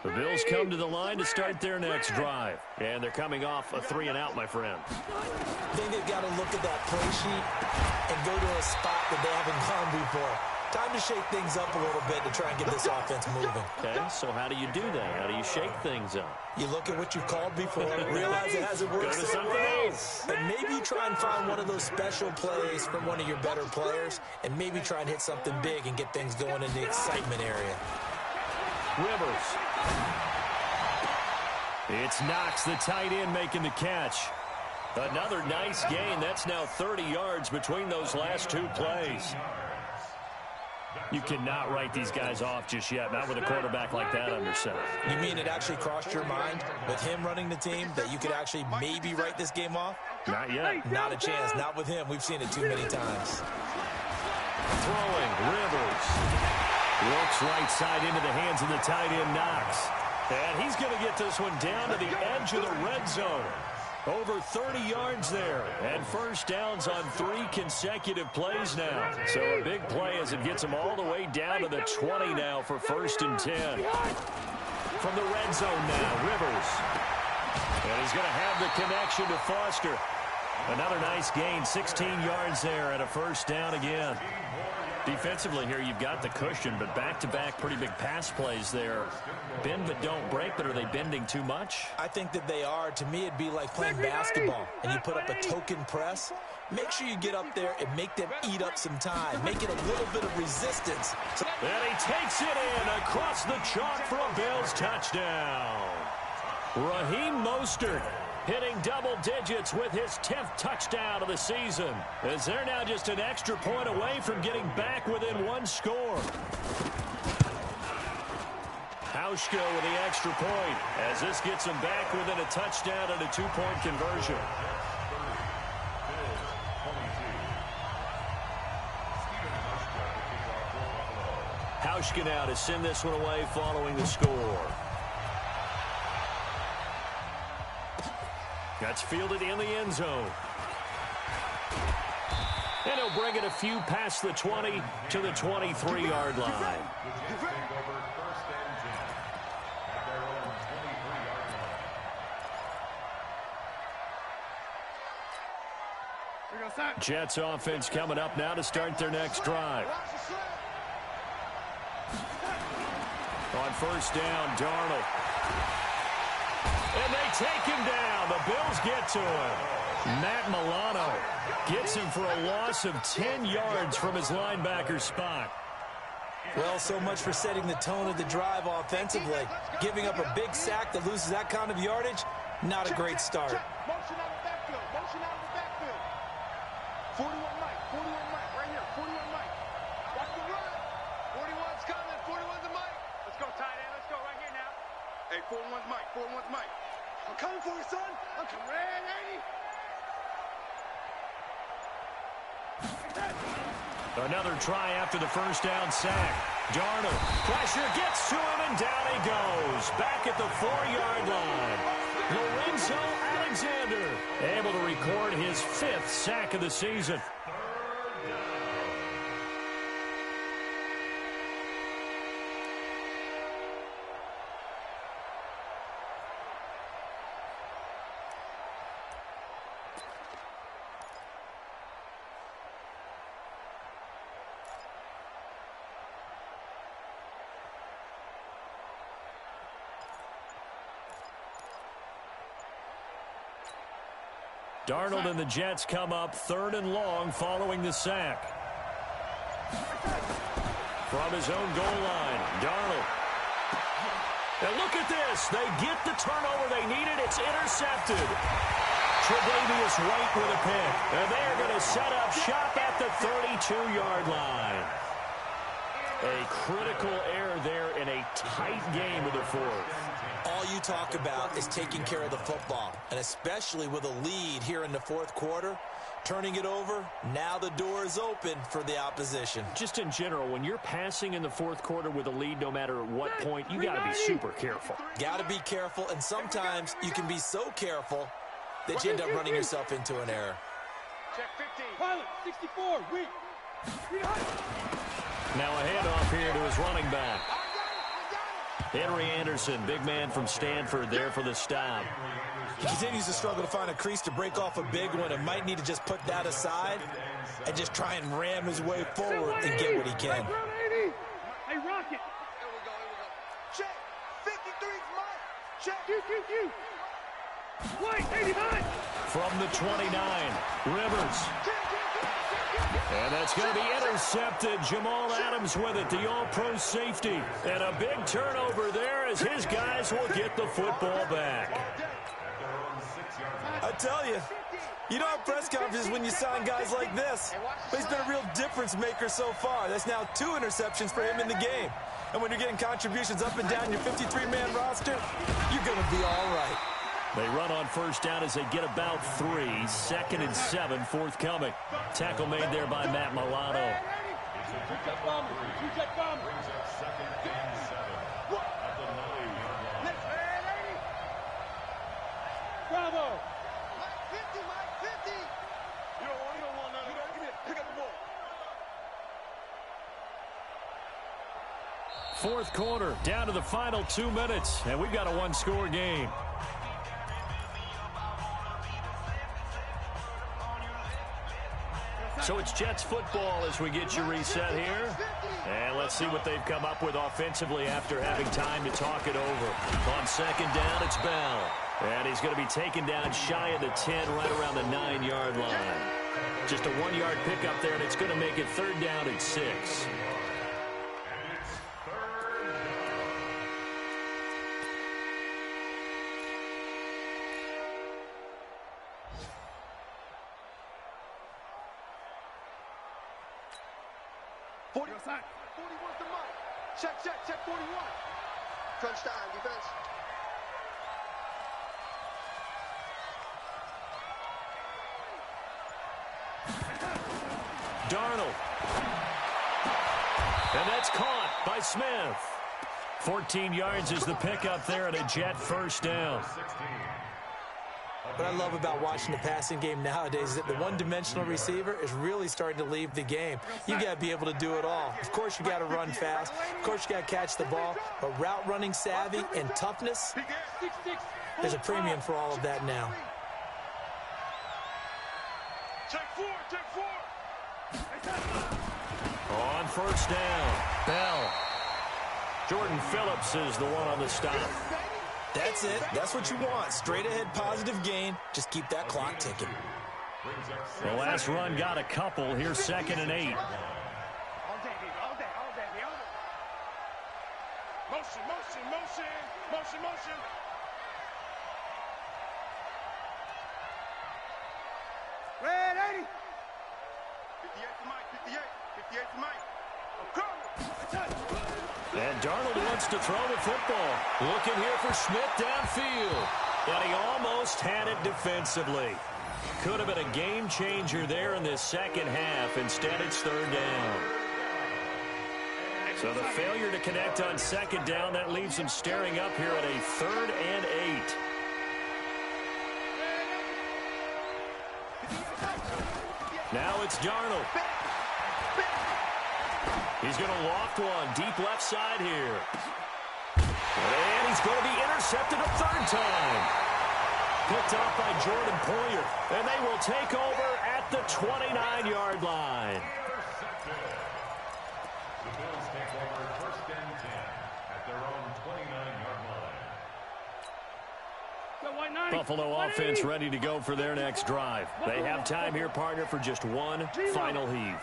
The Bills come to the line to start their next drive. And they're coming off a 3-and-out, my friend. I think they've got to look at that play sheet and go to a spot that they haven't gone before. Time to shake things up a little bit to try and get this offense moving. Okay, so how do you do that? How do you shake things up? You look at what you've called before, realize it hasn't worked. Go to something else. And maybe you try and find one of those special plays from one of your better players, and maybe try and hit something big and get things going in the excitement area. Rivers. It's Knox, the tight end, making the catch. Another nice gain. That's now 30 yards between those last 2 plays. You cannot write these guys off just yet, not with a quarterback like that under center. You mean it actually crossed your mind with him running the team that you could actually maybe write this game off? Not yet. Not a chance. Not with him. We've seen it too many times. Throwing, Rivers. Looks right side into the hands of the tight end, Knox. And he's going to get this one down to the edge of the red zone. Over 30 yards there, and first downs on 3 consecutive plays now. So a big play as it gets him all the way down to the 20 now for 1st and 10. From the red zone now, Rivers. And he's going to have the connection to Foster. Another nice gain, 16 yards there, and a first down again. Defensively here, you've got the cushion, but back-to-back pretty big pass plays there. Bend but don't break, but are they bending too much? I think that they are. To me, it'd be like playing basketball, and you put up a token press. Make sure you get up there and make them eat up some time. Make it a little bit of resistance. And he takes it in across the chalk for a Bills touchdown. Raheem Mostert hitting double digits with his 10th touchdown of the season, as they're now just an extra point away from getting back within 1 score. Hauschka with the extra point, as this gets him back within a touchdown and a 2-point conversion. Hauschka now to send this one away following the score. That's fielded in the end zone. And he'll bring it a few past the 20 to the 23-yard line. Jets offense coming up now to start their next drive. On first down, Darnold. And they take him down. The Bills get to him. Matt Milano gets him for a loss of 10 yards from his linebacker spot. Well, so much for setting the tone of the drive offensively. Giving up a big sack that loses that kind of yardage, not a great start. Motion out of the backfield. Motion out of the backfield. 41 Mike. 41 Mike. Right here. 41 Mike. Watch the run. 41's coming. 41's a Mike. Let's go, tight end. Let's go right here now. Hey, 41's Mike. 41's Mike. I'm coming for you, son. I'm coming. Ready? Another try after the first down sack. Darnold, pressure gets to him, and down he goes. Back at the 4-yard line. Lorenzo Alexander able to record his 5th sack of the season. Darnold and the Jets come up 3rd and long following the sack. From his own goal line, Darnold. And look at this. They get the turnover they needed. It's intercepted. Tre'Davious White with a pick. And they are going to set up shop at the 32-yard line. A critical error there in a tight game of the 4th. All you talk about is taking care of the football, and especially with a lead here in the 4th quarter, turning it over, now the door is open for the opposition. Just in general, when you're passing in the 4th quarter with a lead, no matter what point, you got to be super careful. Got to be careful, and sometimes you can be so careful that you end up running yourself into an error. Check 15. Pilot, 64, weak. Now a handoff here to his running back. Henry Anderson, big man from Stanford, there for the stop. He continues to struggle to find a crease to break off a big one and might need to just put that aside and just try and ram his way forward and get what he can. Hey, Rocket. Here we go. Check. 53's Mike. Check. Q. White, 89. From the 29, Rivers. And that's going to be intercepted. Jamal Adams with it, the all-pro safety. And a big turnover there as his guys will get the football back. I tell you, you don't have press conferences when you sign guys like this. But he's been a real difference maker so far. That's now 2 interceptions for him in the game. And when you're getting contributions up and down your 53-man roster, you're going to be all right. They run on 1st down as they get about 3. 2nd and 7 forthcoming. Tackle made there by Matt Milano. Bravo. Mike 50, Mike 50. You don't want none. Give me it. Pick up the ball. 4th quarter, down to the final 2 minutes. And we've got a 1-score game. So it's Jets football as we get you reset here. And let's see what they've come up with offensively after having time to talk it over. On 2nd down, it's Bell. And he's going to be taken down shy of the 10, right around the 9-yard line. Just a 1-yard pickup there, and it's going to make it 3rd down at 6. Outside. 41's the Mike. Check 41. Crunch time, defense. Darnold. And that's caught by Smith. 14 yards is the pickup there and a Jet 1st down. What I love about watching the passing game nowadays is that the one-dimensional receiver is really starting to leave the game. You got to be able to do it all. Of course, you got to run fast. Of course, you got to catch the ball. But route running savvy and toughness, there's a premium for all of that now. Check 4. On 1st down, Bell. Jordan Phillips is the one on the stop. That's it. That's what you want. Straight ahead positive gain. Just keep that clock ticking. The last run got a couple. Here's 2nd and 8. All day, baby. All day. Motion. Red 80. 58 to Mike. 58 to Mike. I'm coming. And Darnold wants to throw the football. Looking here for Smith downfield. And he almost had it defensively. Could have been a game changer there in this 2nd half. Instead, it's 3rd down. So the failure to connect on second down, that leaves them staring up here at a 3rd and 8. Now it's Darnold. He's going to loft one deep left side here. And he's going to be intercepted a 3rd time. Picked off by Jordan Poyer. And they will take over at the 29-yard line. The Bills take over 1st and 10 at their own 29-yard line. Buffalo offense ready to go for their next drive. They have time here, partner, for just one final heave.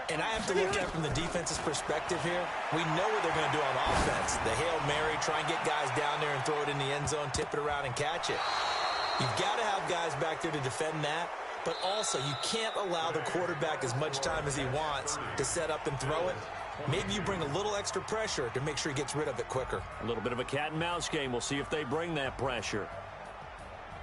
And I have to look at it from the defense's perspective here. We know what they're going to do on offense. The Hail Mary, try and get guys down there and throw it in the end zone, tip it around and catch it. You've got to have guys back there to defend that, but also you can't allow the quarterback as much time as he wants to set up and throw it. Maybe you bring a little extra pressure to make sure he gets rid of it quicker. A little bit of a cat and mouse game. We'll see if they bring that pressure.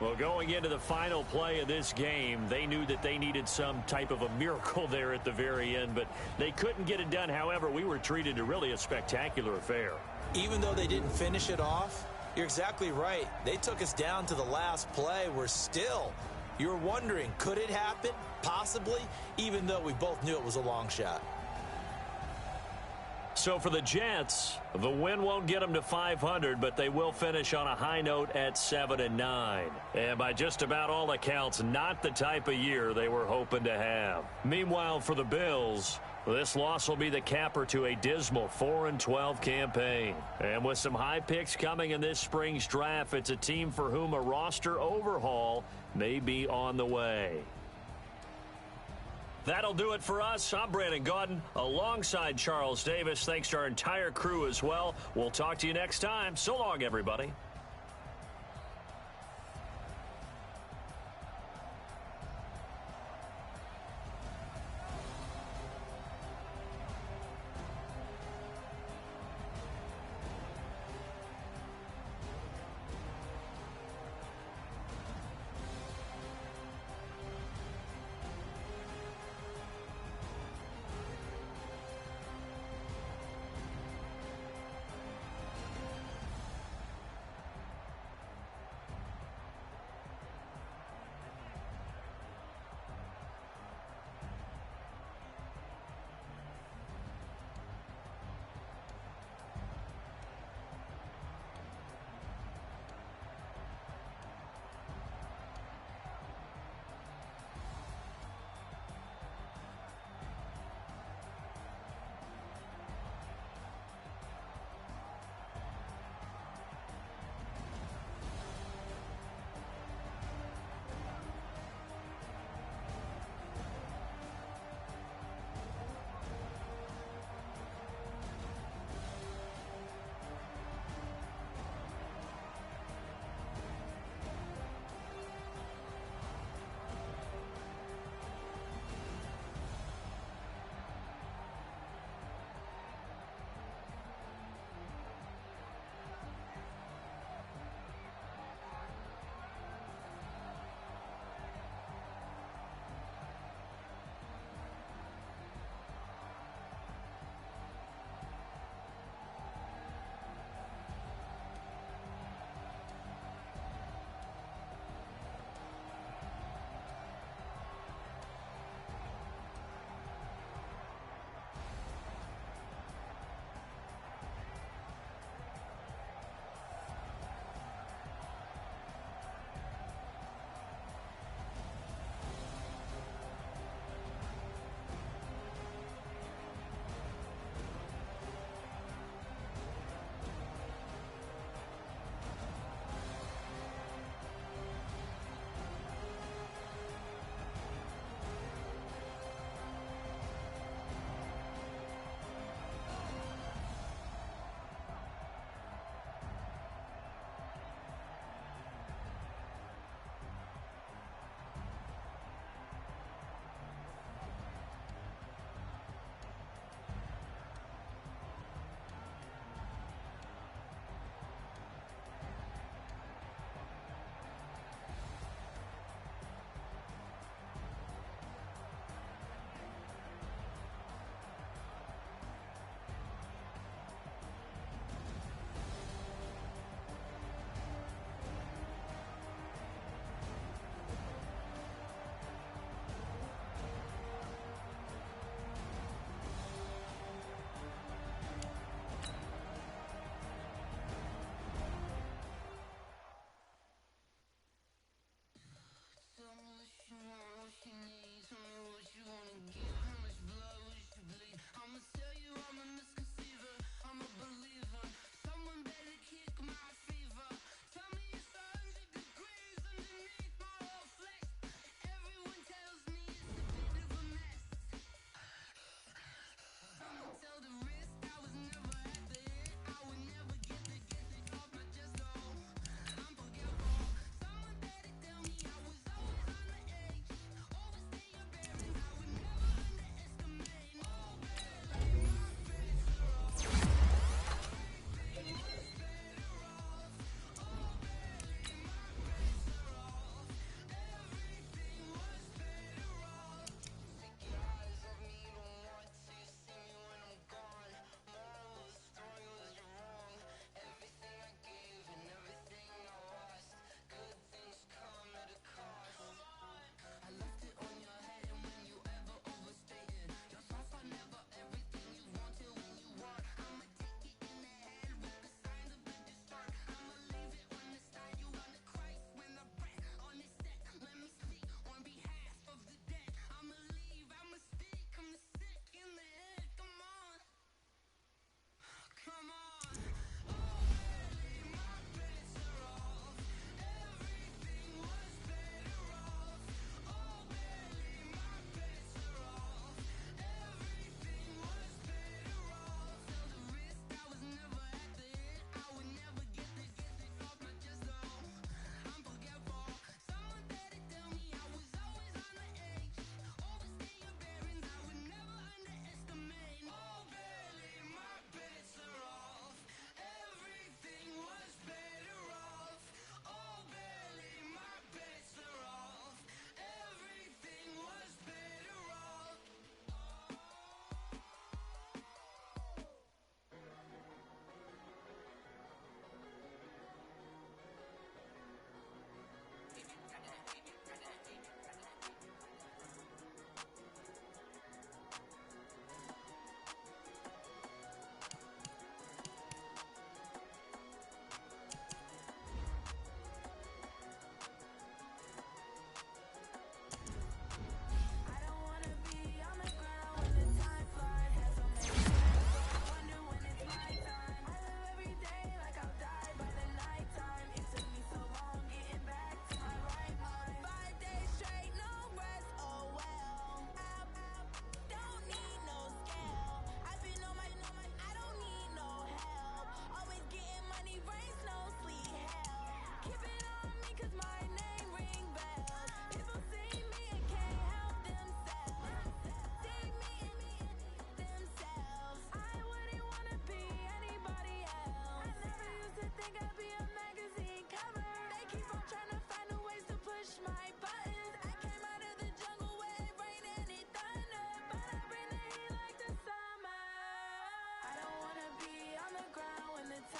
Well, going into the final play of this game, they knew that they needed some type of a miracle there at the very end, but they couldn't get it done. However, we were treated to really a spectacular affair. Even though they didn't finish it off, you're exactly right. They took us down to the last play. You're wondering, could it happen? Possibly, even though we both knew it was a long shot. So for the Jets, the win won't get them to 500, but they will finish on a high note at 7-9. And by just about all accounts, not the type of year they were hoping to have. Meanwhile, for the Bills, this loss will be the capper to a dismal 4-12 campaign. And with some high picks coming in this spring's draft, it's a team for whom a roster overhaul may be on the way. That'll do it for us. I'm Brandon Gaudin alongside Charles Davis. Thanks to our entire crew as well. We'll talk to you next time. So long, everybody.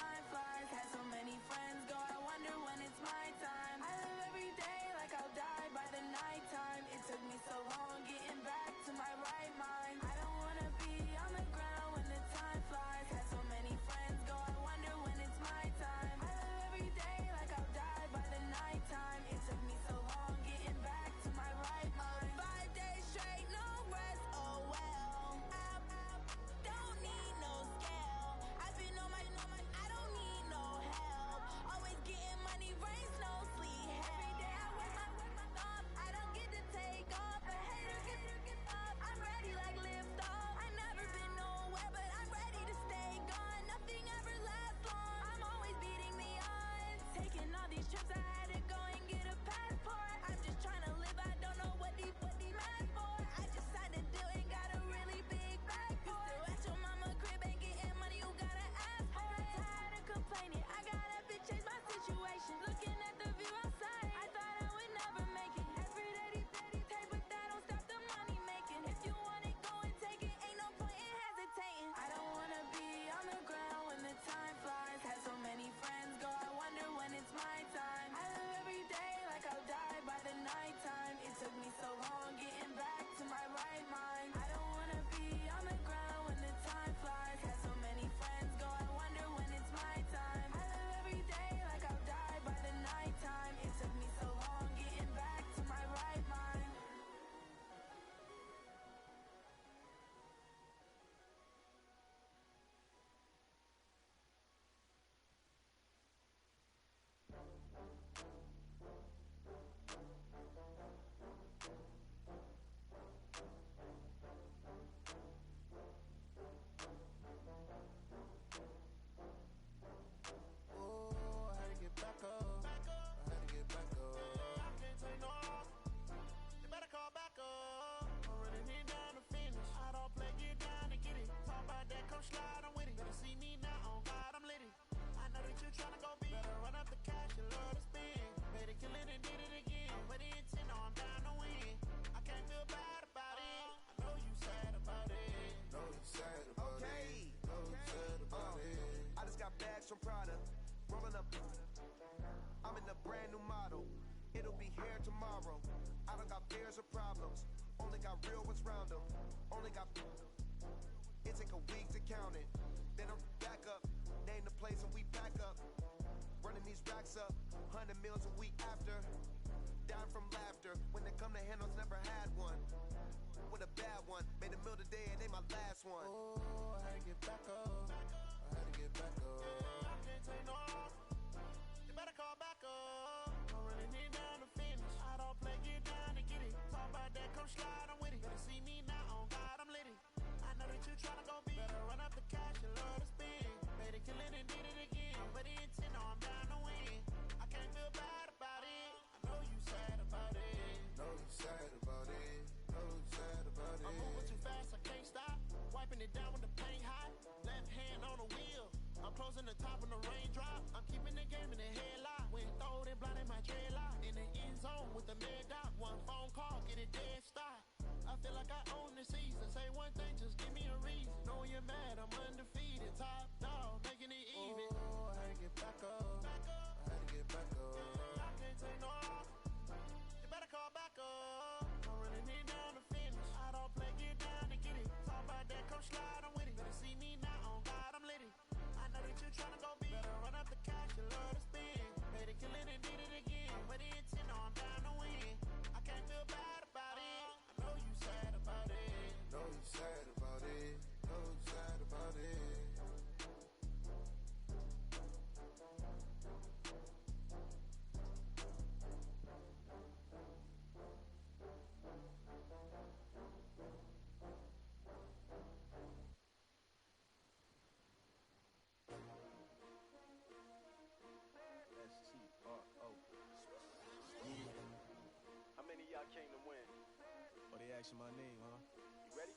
time flies. Had so many friends go, I wonder when it's my time. I live every day like I'll die by the nighttime. It took me so long getting back to my right mind. I don't wanna be on the ground when the time flies. Had so many friends go, I wonder when it's my time. I live every day like I'll die by the nighttime. It took me so long getting back to my right mind. 5 days straight, no rest, oh well. I don't need no scale. I've been on my, I don't need no help. Always getting money, rain, snow, sleet, every day I work my thumb. I don't get to take off, a hater get up. I'm ready like lift off. I never been nowhere, but I'm ready to stay gone. Nothing ever lasts long. I'm always beating the odds. Taking all these trips, I had to go and get a passport. I'm just trying to live, I don't know what these mad for. I just signed a deal and got a really big bag for it. Still at your mama crib, ain't getting money, you gotta ask for it. I'm tired of complaining, I gotta change my situation. Looking at the view outside, I thought I would never make it. Every day these take, but that don't stop the money making. If you want it, go and take it, ain't no point in hesitating. I don't wanna be on the ground when the time flies. Had so many friends go, I wonder when it's my time. I live every day like I'll die by the nighttime. It took me so long getting back to my right mind. I don't wanna be on the ground when the time flies. Had so many friends go, I wonder when it's my time. I live every day like I'll die by the nighttime. It took me so long getting back to my right mind. Oh, I had to get back up. I had to get back up. I can't take no loss. You better call back up. I'm running it down to finish. I don't play, get down and get it. Talk about that, come slide, I'm with it. Better see me now, on God, I'm lit it. I know that you tryna go big. Better run up the cash, you love to spend. Made it, kill it, and did it again. But the intent, no, I'm down to win. I can't feel bad about it. I know you sad about it. Know you sad about it. Know you sad about it. I just got bags from Prada, rolling up. I'm in a brand new model. It'll be here tomorrow. I don't got fears or problems. Only got real ones round them. Only got. It take a week to count it. Then I'm back up. Name the place and we pack up. Running these racks up. 100 meals a week after. Dying from laughter. When they come to handles, never had one. With a bad one. Made a meal today and they my last one. Oh, I had to get back up. I had to get back up. I can't take no loss. You better call back up. I'm running it down to finish. I don't play, get down and get it. Talk about that, come slide, I'm with it. Better see me now, on God, I'm lit it. I know that you tryna go big. Better run up the cash, you love to spend. Made it, kill it, and did it again. But the intent, no, I'm down to win. I can't feel bad about it. I know you sad about it. Know you sad about it. Know you sad about it. I'm moving too fast, I can't stop. Wiping it down with the paint hot. Left hand on the wheel. I'm closing the top when the raindrop. I'm keeping the game in the headlock. When throwed and blinded my dreadlock. In the end zone with the mad dot. One phone call, get it dead stop. I feel like I own the season. Say one thing, just give me a reason. Knowing you're mad, I'm undefeated. Top dog, making it even. Oh, I had to get back up. I had to get back up. I can't take no loss. You better call back up. I'm running it down to finish. I don't play, get down and get it. Talk about that, come slide, I'm with it. Better see me now, on God, I'm lit it. I know that you tryna go big. Better run up the cash, you love to spend. Made it, kill it, and did it again. But the intent, no, I'm down to win. I can't feel bad about it. I know you sad about it. Know you sad about it. Know you sad about it. S-T-R-O. How many of y'all came to win? Oh, they asking my name, huh? You ready?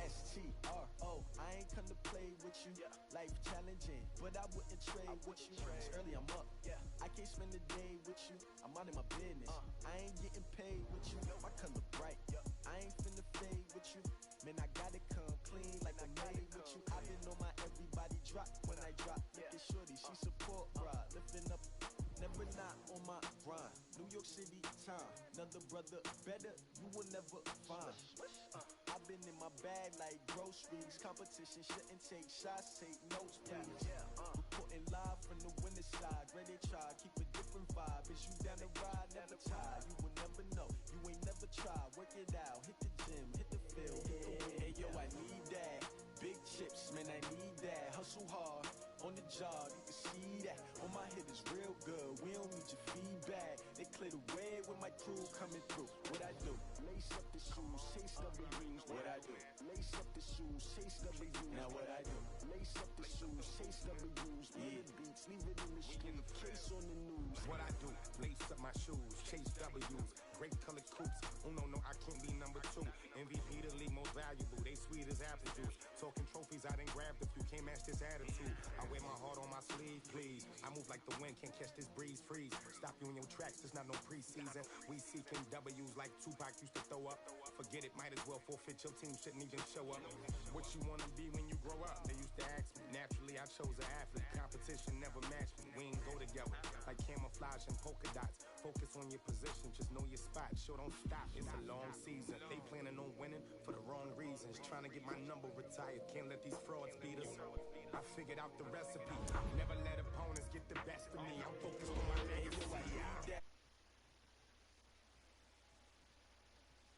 S-T-R-O. I ain't come to play with you. Yeah. Life challenging, but I wouldn't trade with you. It's early, I'm up. Yeah. I can't spend the day with you. I'm out of my business. I ain't getting paid with you. My color bright. Yeah. I ain't finna fade with you. Man, I gotta come clean like I'm made with you. I've been on my everybody drop when I drop. Yeah. Making sure never not on my grind. New York City time, another brother better, you will never find. I've been in my bag like groceries. Competition shouldn't take shots, take notes, please. Reporting live from the winter side. Ready to try, keep a different vibe. Is you down the ride, never tired. You will never know, you ain't never tried. Work it out, hit the gym, hit the field. Hey yo, I need that. Big chips, man, I need that. Hustle hard, on the job, you can see that. On my head is real good, we don't need your feedback. They clear the way with my crew coming through. What I do? Lace up the shoes, chase W's. What I do? Lace up the shoes, chase W's. Now what I do? Lace up the shoes, chase W's. Yeah, beats, leave it in the street, case on the news. What I do? Lace up my shoes, chase W's. Great colored coops. Oh no, I can't be number 2. MVP the league, most valuable. They sweet as apple juice. Talking trophies, I done grabbed a few. Can't match this attitude. I wear my heart on my sleeve, please. I move like the wind, can't catch this breeze, freeze. Stop you in your tracks, there's not no preseason. We seeking W's like Tupac used to throw up. Forget it, might as well forfeit. Your team shouldn't even show up. What you wanna be when you grow up? They used to ask me. Naturally, I chose an athlete. Competition never matched me. We ain't go together like camouflage and polka dots. Focus on your position, just know your spot. Show don't stop, it's a long season. They planning on winning for the wrong reasons. Trying to get my number retired, can't let these frauds beat us. I figured out the recipe. Never let opponents get the best of me. I'm focused on my legacy.